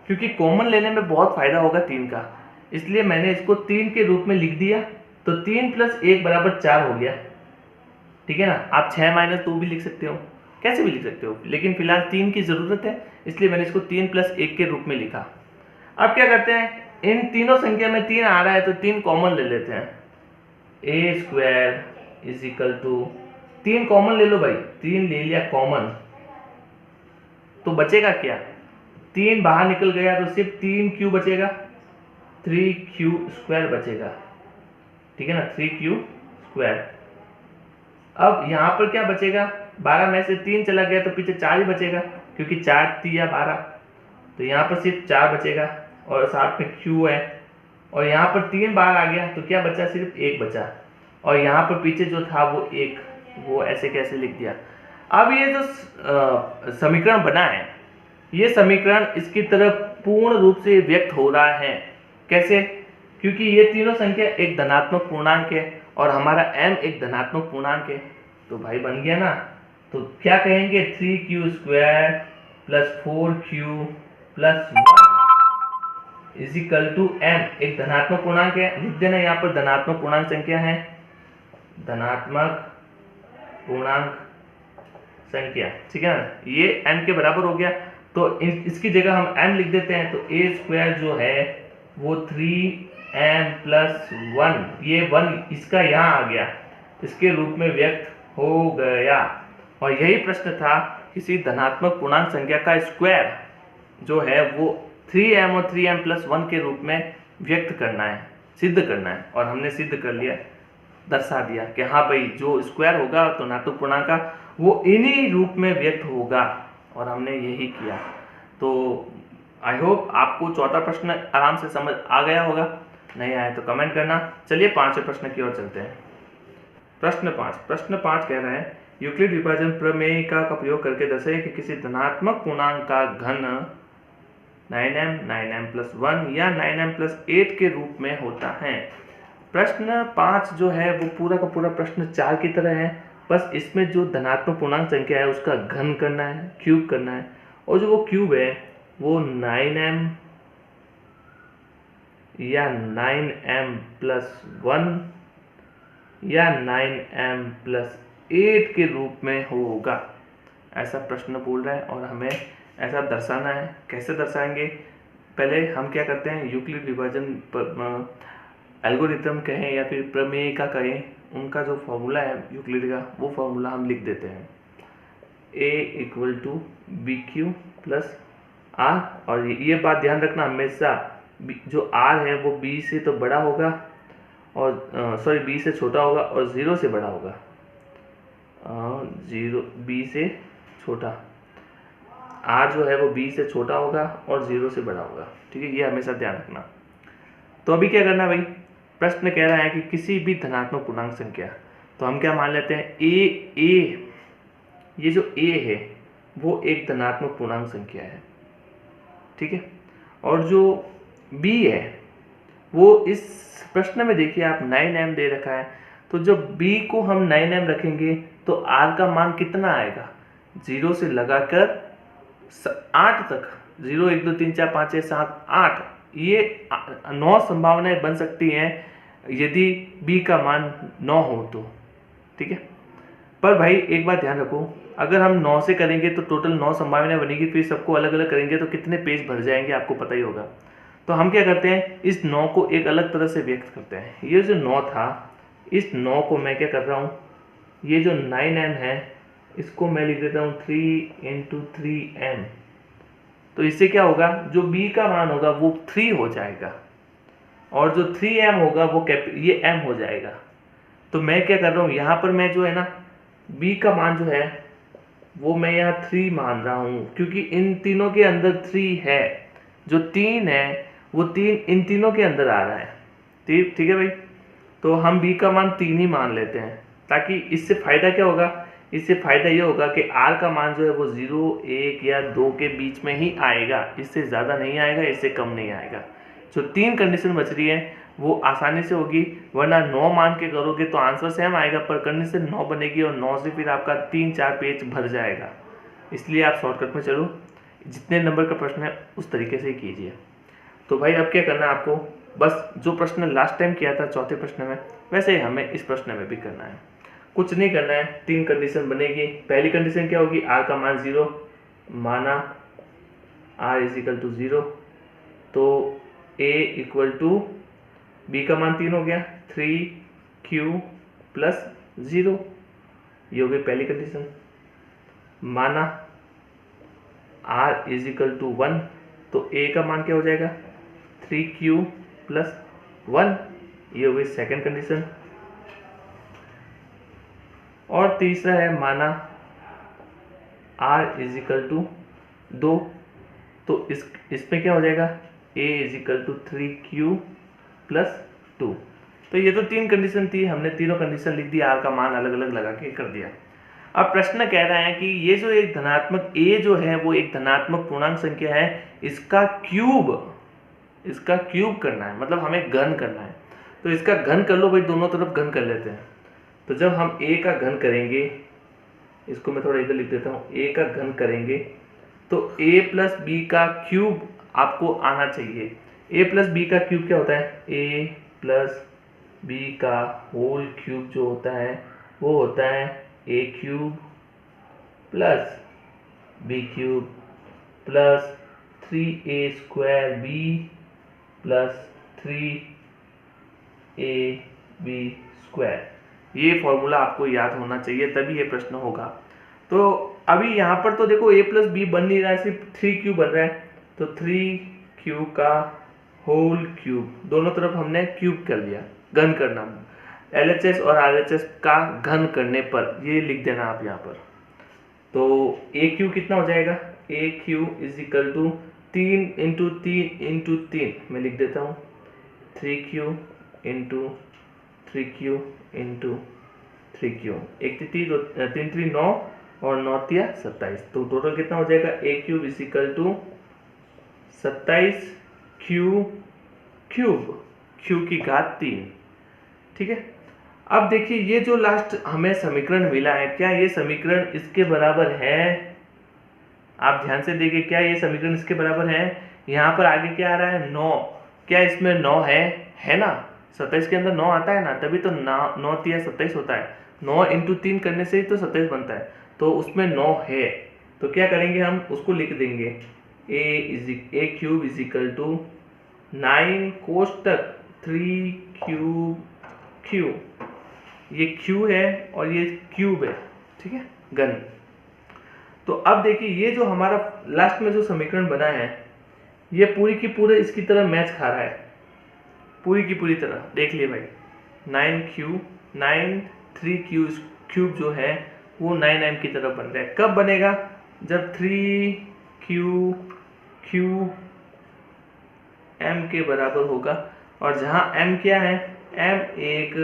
क्योंकि कॉमन लेने में बहुत फ़ायदा होगा 3 का, इसलिए मैंने इसको 3 के रूप में लिख दिया। तो 3 + 1 = 4 हो गया। ठीक है ना, आप 6 - 2 भी लिख सकते हो, कैसे भी लिख सकते हो, लेकिन फिलहाल 3 की ज़रूरत है, इसलिए मैंने इसको 3 + 1 के रूप में लिखा। अब क्या करते हैं, इन तीनों संख्या में 3 आ रहा है तो 3 कॉमन ले लेते हैं। a square is equal to 3 common ले लो भाई, 3 ले लिया कॉमन, तो बचेगा क्या? 3 बाहर निकल गया तो सिर्फ 3q बचेगा, 3q स्क्वायर बचेगा। ठीक है ना, 3q स्क्वायर। अब यहाँ पर क्या बचेगा? 12 में से 3 चला गया तो पीछे 4 ही बचेगा, क्योंकि 4 3 या 12, तो यहाँ पर सिर्फ 4 बचेगा और साथ में q है। और यहाँ पर 3 बाहर आ गया तो क्या बचा? सिर्फ 1 बचा, और यहाँ पर पीछे जो था वो 1, वो ऐसे कैसे लिख दिया। अब ये जो समीकरण बना है, ये समीकरण इसकी तरफ पूर्ण रूप से व्यक्त हो रहा है। कैसे? क्योंकि ये तीनों संख्या एक धनात्मक पूर्णांक है और हमारा m एक धनात्मक पूर्णांक है, तो भाई बन गया ना। तो क्या कहेंगे? 3q square plus 4q plus 1 is equal to m, एक धनात्मक पूर्णांक है। लिख देना यहाँ पर धनात्मक पूर्णांक संख्या है, धनात्मक पूर्णांक संख्या। ठीक है ना, ये m के बराबर हो गया, तो इसकी जगह हम m लिख देते हैं। तो a स्क्वायर जो है वो 3m + 1, ये 1 इसका यहाँ आ गया, इसके रूप में व्यक्त हो गया। और यही प्रश्न था, किसी धनात्मक पूर्णांक संख्या का स्क्वायर जो है वो 3m और 3m + 1 के रूप में व्यक्त करना है, सिद्ध करना है। और हमने सिद्ध कर लिया, दर्शा दिया कि हाँ भाई जो स्क्वायर होगा तो धनात्मक पूर्णांक का वो इन्हीं रूप में व्यक्त होगा, और हमने यही किया। तो आई होप आपको चौथा प्रश्न आराम से समझ आ गया होगा। नहीं आए तो कमेंट करना। चलिए 5वें प्रश्न की ओर चलते हैं। प्रश्न 5 कह रहा है यूक्लिड विभाजन प्रमेय का प्रयोग करके दर्शाइए कि किसी धनात्मक पूर्णांक का घन 9m 9m+1 या 9m+8 के रूप में होता है। प्रश्न 5 जो है वो पूरा का पूरा प्रश्न 4 की तरह है, बस इसमें जो धनात्मक पूर्णांक संख्या है उसका घन करना है, क्यूब करना है, और जो वो क्यूब है वो 9m या 9m+1 या 9m+8 के रूप में होगा, ऐसा प्रश्न बोल रहा है और हमें ऐसा दर्शाना है। कैसे दर्शाएंगे? पहले हम क्या करते हैं, यूक्लिड विभाजन एल्गोरिथम कहें या फिर प्रमेय का कहें, उनका जो फॉर्मूला है यूक्लिड का, वो फॉर्मूला हम लिख देते हैं a = bq + r। और ये बात ध्यान रखना हमेशा, जो r है वो b से तो बड़ा होगा और b से छोटा होगा और 0 से बड़ा होगा, b से छोटा, r जो है वो b से छोटा होगा और 0 से बड़ा होगा। ठीक है, ये हमेशा ध्यान रखना। तो अभी क्या करना भाई, प्रश्न कह रहा है कि किसी भी धनात्मक पूर्णांक संख्या, तो हम क्या मान लेते हैं a, ये जो a है वो एक धनात्मक पूर्णांक संख्या है। ठीक है, और जो b है वो इस प्रश्न में देखिए आप 9m दे रखा है, तो जब b को हम 9m रखेंगे तो r का मान कितना आएगा, 0 से लगाकर 8 तक, 0 1 2 3 4 5 6 7 8, ये 9 संभावनाएं बन सकती हैं यदि b का मान 9 हो तो। ठीक है, पर भाई एक बात ध्यान रखो, अगर हम 9 से करेंगे तो टोटल 9 संभावनाएं बनेगी, फिर सबको अलग अलग करेंगे तो कितने पेज भर जाएंगे आपको पता ही होगा। तो हम क्या करते हैं, इस 9 को एक अलग तरह से व्यक्त करते हैं। ये जो 9 था, इस 9 को मैं क्या कर रहा हूँ, ये जो 9m है इसको मैं लिख देता हूँ 3 × 3m। तो इससे क्या होगा, जो b का मान होगा वो 3 हो जाएगा और जो 3m होगा वो ये m हो जाएगा। तो मैं क्या कर रहा हूँ, यहाँ पर मैं जो है ना b का मान जो है वो मैं यहाँ 3 मान रहा हूँ, क्योंकि इन तीनों के अंदर 3 है, जो 3 है वो 3 इन तीनों के अंदर आ रहा है। ठीक है भाई, तो हम b का मान 3 ही मान लेते हैं, ताकि इससे फायदा क्या होगा, इससे फायदा ये होगा कि r का मान जो है वो 0 1 या 2 के बीच में ही आएगा, इससे ज़्यादा नहीं आएगा, इससे कम नहीं आएगा। जो 3 कंडीशन बच रही है वो आसानी से होगी, वरना 9 मान के करोगे तो आंसर सेम आएगा, पर कंडीशन 9 बनेगी और 9 से फिर आपका 3-4 पेज भर जाएगा। इसलिए आप शॉर्टकट में चलो, जितने नंबर का प्रश्न है उस तरीके से कीजिए। तो भाई अब क्या करना है आपको, बस जो प्रश्न लास्ट टाइम किया था चौथे प्रश्न में, वैसे ही हमें इस प्रश्न में भी करना है। कुछ नहीं करना है, 3 कंडीशन बनेगी। पहली कंडीशन क्या होगी, r का मान 0, माना r = 0, तो a = b का मान 3 हो गया, 3q + 0, ये हो गई पहली कंडीशन। माना r = 1, तो a का मान क्या हो जाएगा, 3q + 1, ये हो गई सेकेंड कंडीशन। और तीसरा है माना r = 2, तो इसमें क्या हो जाएगा, a = 3q + 2। तो ये तो 3 कंडीशन थी, हमने तीनों कंडीशन लिख दी, r का मान अलग अलग लगा के कर दिया। अब प्रश्न कह रहा है कि ये जो एक धनात्मक a जो है वो एक धनात्मक पूर्णांक संख्या है, इसका क्यूब करना है, मतलब हमें घन करना है। तो इसका घन कर लो भाई, दोनों तरफ घन कर लेते हैं। तो जब हम a का घन करेंगे, इसको मैं थोड़ा इधर लिख देता हूँ, a का घन करेंगे तो a + b का क्यूब आपको आना चाहिए। a + b का क्यूब क्या होता है, a + b का होल क्यूब जो होता है वो होता है a³ + b³ + 3a² + 3ab²। ये फॉर्मूला आपको याद होना चाहिए, तभी ये प्रश्न होगा। तो अभी यहाँ पर तो देखो a + b बन नहीं रहा है, सिर्फ 3q बन रहा है, तो 3q का होल क्यूब, दोनों तरफ हमने क्यूब कर लिया, घन करना, LHS और RHS का घन करने पर, ये लिख देना आप यहाँ पर। तो AQ कितना हो जाएगा, AQ = 3 × 3 × 3, मैं लिख देता हूँ 3q into 3q into 3q, एक तीन 9 और 9 तिया 27, तो टोटल कितना हो जाएगा a cube is equal to 27 cube Q की घात 3। ठीक है, अब देखिए ये जो लास्ट हमें समीकरण मिला है, क्या ये समीकरण इसके बराबर है? आप ध्यान से देखिए, क्या ये समीकरण इसके बराबर है? यहाँ पर आगे क्या आ रहा है 9, क्या इसमें 9 है ना? 27 के अंदर 9 आता है ना, तभी तो 9 तिया 27 होता है। 9 इंटू 3 करने से ही तो 27 बनता है, तो उसमें 9 है। तो क्या करेंगे, हम उसको लिख देंगे a क्यूब इजिकल टू 9 कोष्टक 3 क्यू, ये क्यू है और ये क्यूब है। ठीक है, घन। तो अब देखिए ये जो हमारा लास्ट में जो समीकरण बना है, ये पूरी की पूरे इसकी तरह मैच खा रहा है, पूरी की पूरी तरह। देख लिए भाई, 9 3 क्यूब जो है वो 9 की तरफ बन रहा है। कब बनेगा? जब 3 m के बराबर होगा, और जहां m क्या है, m एक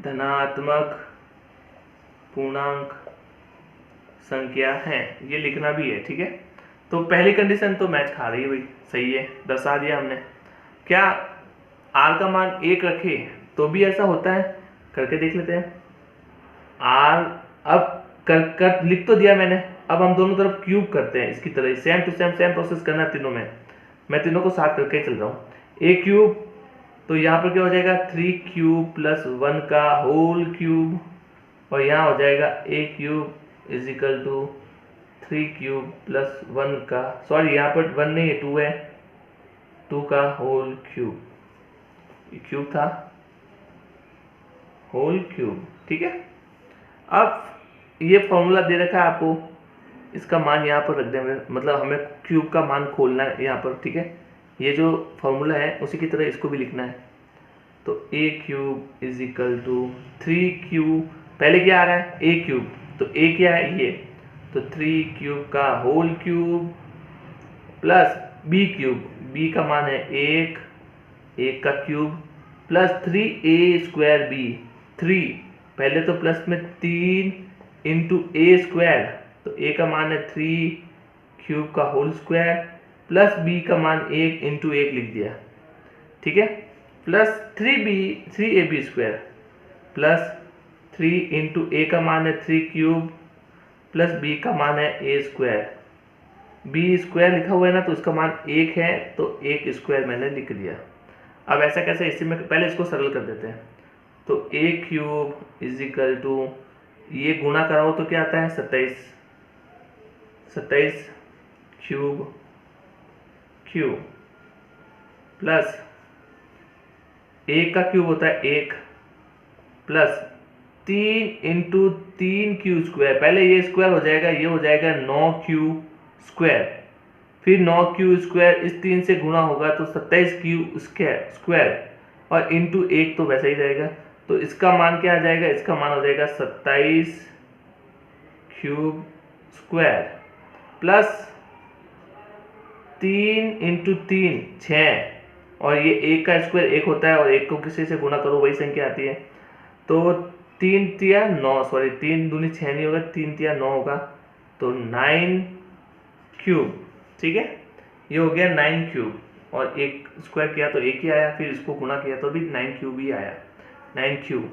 धनात्मक पूर्णांक संख्या है, ये लिखना भी है। ठीक है, तो पहली कंडीशन तो मैच खा रही है भाई, सही है, दर्शा दिया हमने। क्या r का मान 1 रखे तो भी ऐसा होता है? करके देख लेते हैं। r अब कर लिख तो दिया मैंने, अब हम दोनों तरफ क्यूब करते हैं इसकी तरह, सेम टू सेम प्रोसेस करना है तीनों में। मैं तीनों को साथ करके चल रहा हूँ। a क्यूब, तो यहाँ पर क्या हो जाएगा 3 क्यूब प्लस 1 का होल क्यूब, और यहाँ हो जाएगा a cube is equal to 3 cube plus 1 का, सॉरी यहाँ पर 1 नहीं है 2 है, 2 का होल क्यूब, क्यूब था, होल क्यूब। ठीक है, अब ये फॉर्मूला दे रखा है आपको, इसका मान यहाँ पर रख देंगे, मतलब हमें क्यूब का मान खोलना है यहाँ पर। ठीक है, ये जो फॉर्मूला है उसी की तरह इसको भी लिखना है। तो a cube is equal to 3 cube, पहले क्या आ रहा है a क्यूब, तो a क्या है ये, तो 3 क्यूब का whole cube plus b cube, b का मान है 1 का cube plus 3a square b, 3 पहले तो प्लस में 3 इंटू a स्क्वायर, तो a का मान है 3 क्यूब का होल स्क्वायर प्लस b का मान 1 इंटू 1 लिख दिया। ठीक है, plus 3ab square plus 3 into a का मान है 3 क्यूब प्लस b का मान है a स्क्वायर, b स्क्वायर लिखा हुआ है ना, तो उसका मान 1 है, तो 1 स्क्वायर मैंने लिख दिया। अब ऐसा कैसे, इसी में पहले इसको सरल कर देते हैं। तो a cube is equal to, ये गुणा कराओ तो क्या आता है 27 क्यूब प्लस 1 का क्यूब होता है 1 प्लस 3 इंटू 3 क्यू स्क्वायर, पहले ये स्क्वायर हो जाएगा, ये हो जाएगा 9 क्यू स्क्वायर, फिर 9 क्यू स्क्वायर इस 3 से गुणा होगा तो 27 क्यू स्क्वायर और इंटू 1 तो वैसा ही रहेगा, तो इसका मान क्या आ जाएगा, इसका मान हो जाएगा 27 क्यूब स्क्वायर प्लस 3 इंटू 3 6, और ये 1 का स्क्वायर 1 होता है, और 1 को किसी से गुणा करो वही संख्या आती है, तो 3 तिया 9, सॉरी 3 दूनी 6 नहीं होगा, 3 तिया 9 होगा, तो 9 क्यूब। ठीक है, ये हो गया 9 क्यूब, और 1 स्क्वायर किया तो 1 ही आया, फिर इसको गुणा किया तो भी 9 क्यूब ही आया, 9 क्यूब।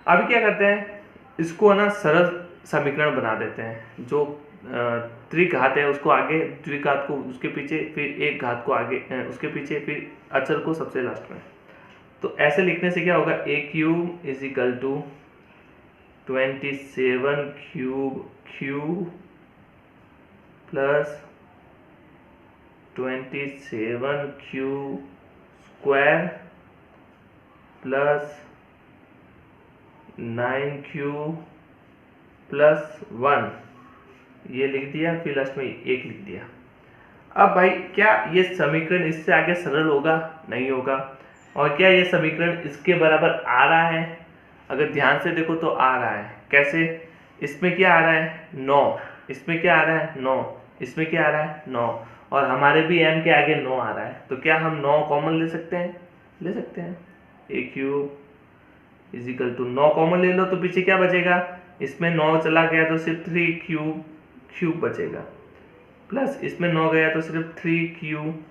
अभी क्या करते हैं, इसको ना सरल समीकरण बना देते हैं। जो त्रिघात है उसको आगे, द्विघात को उसके पीछे, फिर एक घात को आगे उसके पीछे, फिर अचर को सबसे लास्ट में। तो ऐसे लिखने से क्या होगा, a cube is equal to 27 cube plus 27 cube square plus 9 cube plus 1, ये लिख दिया, फिर लास्ट में 1 लिख दिया। अब भाई क्या ये समीकरण इससे आगे सरल होगा? नहीं होगा। और क्या ये समीकरण इसके बराबर आ रहा है? अगर ध्यान से देखो तो आ रहा है। कैसे? इसमें क्या आ रहा है 9, इसमें क्या आ रहा है 9, इसमें क्या आ रहा है 9, और हमारे भी m के आगे 9 आ रहा है, तो क्या हम 9 कॉमन ले सकते हैं? ले सकते हैं। ए क्यूब इजिकल टू 9 कॉमन ले लो तो पीछे क्या बचेगा, इसमें 9 चला गया तो सिर्फ 3 क्यूब बचेगा, प्लस इसमें 9 गया तो सिर्फ 3 क्यूब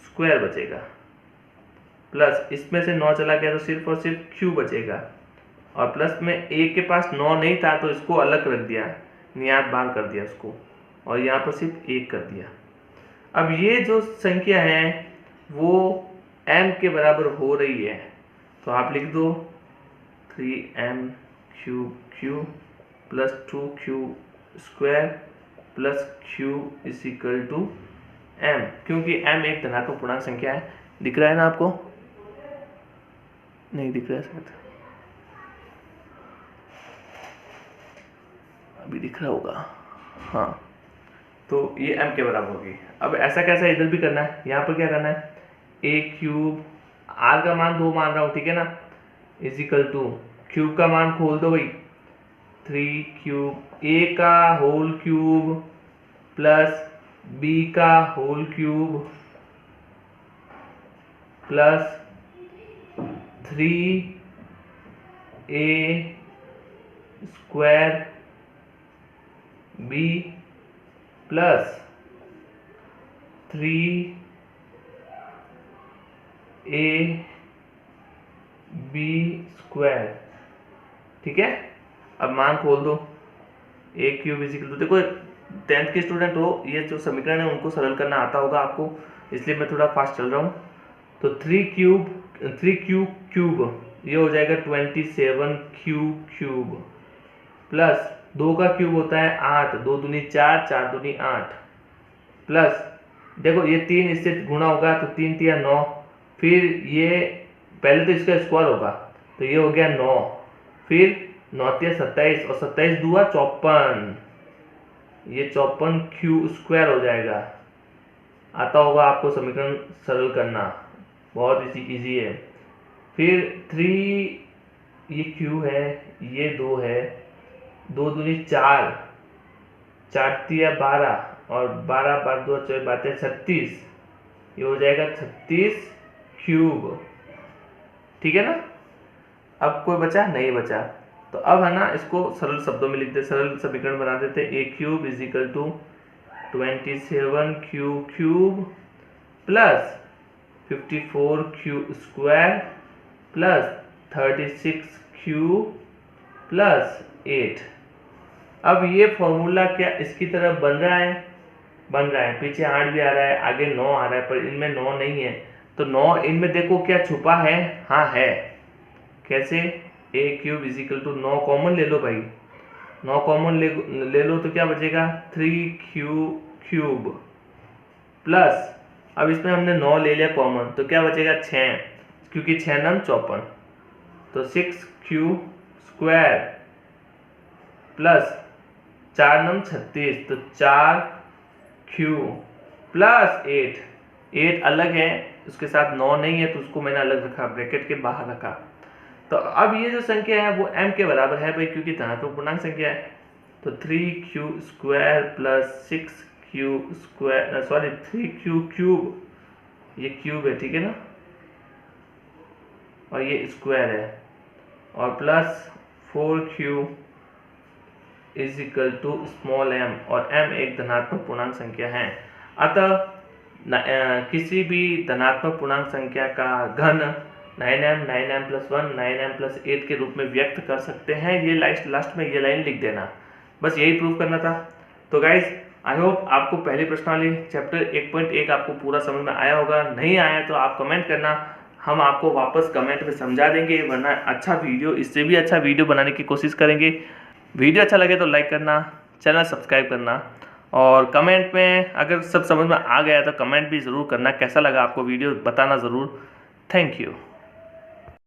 स्क्वायर बचेगा, प्लस इसमें से 9 चला गया तो सिर्फ और सिर्फ क्यूब बचेगा, और प्लस में ए के पास 9 नहीं था तो इसको अलग रख दिया, नियात बाहर कर दिया उसको, और यहाँ पर सिर्फ 1 कर दिया। अब ये जो संख्या है वो m के बराबर हो रही है, तो आप लिख दो 3m cube plus 2 cube square plus cube is equal to m, क्योंकि m एक धनात्मक पूर्णांक संख्या है। दिख रहा है ना आपको? नहीं दिख रहा है शायद, अभी दिख रहा होगा, हाँ। तो ये m के बराबर होगी। अब ऐसा कैसा इधर भी करना है, यहाँ पर क्या करना है, a क्यूब, r का मान 2 मान रहा हूँ, ठीक है ना, इज इक्वल टू क्यूब का मान खोल दो भाई, 3 क्यूब, a का होल क्यूब प्लस b का whole cube plus 3a square b plus 3a b square, ठीक है। अब मान खोल दो, A cube is equal to, देखो 10th के स्टूडेंट हो, ये जो समीकरण है उनको सरल करना आता होगा आपको, इसलिए मैं थोड़ा फास्ट चल रहा हूँ। तो 3 क्यूब ये हो जाएगा 27 क्यूब प्लस 2 का क्यूब होता है 8, 2 दूनी 4, 4 दूनी 8, प्लस देखो ये 3 इससे गुणा होगा तो 3 तिया 9, फिर ये पहले तो इसका स्क्वायर होगा तो ये हो गया 9, फिर 9 तिया 27 और 27 दुआ 54, ये 54 क्यूब स्क्वायर हो जाएगा। आता होगा आपको समीकरण सरल करना, बहुत इजी है। फिर 3 ये क्यूब है, ये 2 है, 2 दूनी 4, 4 तिया 12 और 12 बार 2 4 बातें 36, ये हो जाएगा 36 क्यूब, ठीक है ना। अब कोई बचा नहीं बचा, तो अब है ना इसको सरल शब्दों में लिखते, सरल समीकरण बना देते। A cube is equal to 27 cube plus 54 cube square plus 36 cube plus 8। अब ये फॉर्मूला क्या इसकी तरफ बन रहा है, पीछे 8 भी आ रहा है, आगे 9 आ रहा है, पर इनमें 9 नहीं है, तो 9 इनमें देखो क्या छुपा है, हाँ है। कैसे, A cube is equal to 9 common ले लो भाई, 9 कॉमन ले लो तो क्या बचेगा 3 क्यूब प्लस, अब इसमें हमने 9 ले लिया कॉमन तो क्या बचेगा 6, क्योंकि 6 9 54, तो 6 क्यूब स्क्वायर प्लस 4 9 36, तो 4 क्यूब प्लस 8 अलग है, उसके साथ 9 नहीं है तो उसको मैंने अलग रखा, ब्रैकेट के बाहर रखा। तो अब ये जो संख्या है वो m के बराबर है भाई, क्योंकि धनात्मक पूर्णांक संख्या है। तो 3 cube square plus 6 cube square, sorry 3 cube, ये क्यूब है, ठीक है ना, और ये स्क्वायर है, और plus 4 cube is equal to small m, और m एक धनात्मक पूर्णांक संख्या है। अतः किसी भी धनात्मक पूर्णांक संख्या का घन 9m प्लस 1 9m प्लस 8 के रूप में व्यक्त कर सकते हैं। ये लास्ट में ये लाइन लिख देना, बस यही प्रूव करना था। तो गाइज आई होप आपको पहली प्रश्नावली चैप्टर 1.1 आपको पूरा समझ में आया होगा, नहीं आया तो आप कमेंट करना, हम आपको वापस कमेंट में समझा देंगे, वरना अच्छा वीडियो, इससे भी अच्छा वीडियो बनाने की कोशिश करेंगे। वीडियो अच्छा लगे तो लाइक करना, चैनल सब्सक्राइब करना, और कमेंट में अगर सब समझ में आ गया तो कमेंट भी ज़रूर करना, कैसा लगा आपको वीडियो बताना ज़रूर। Thank you.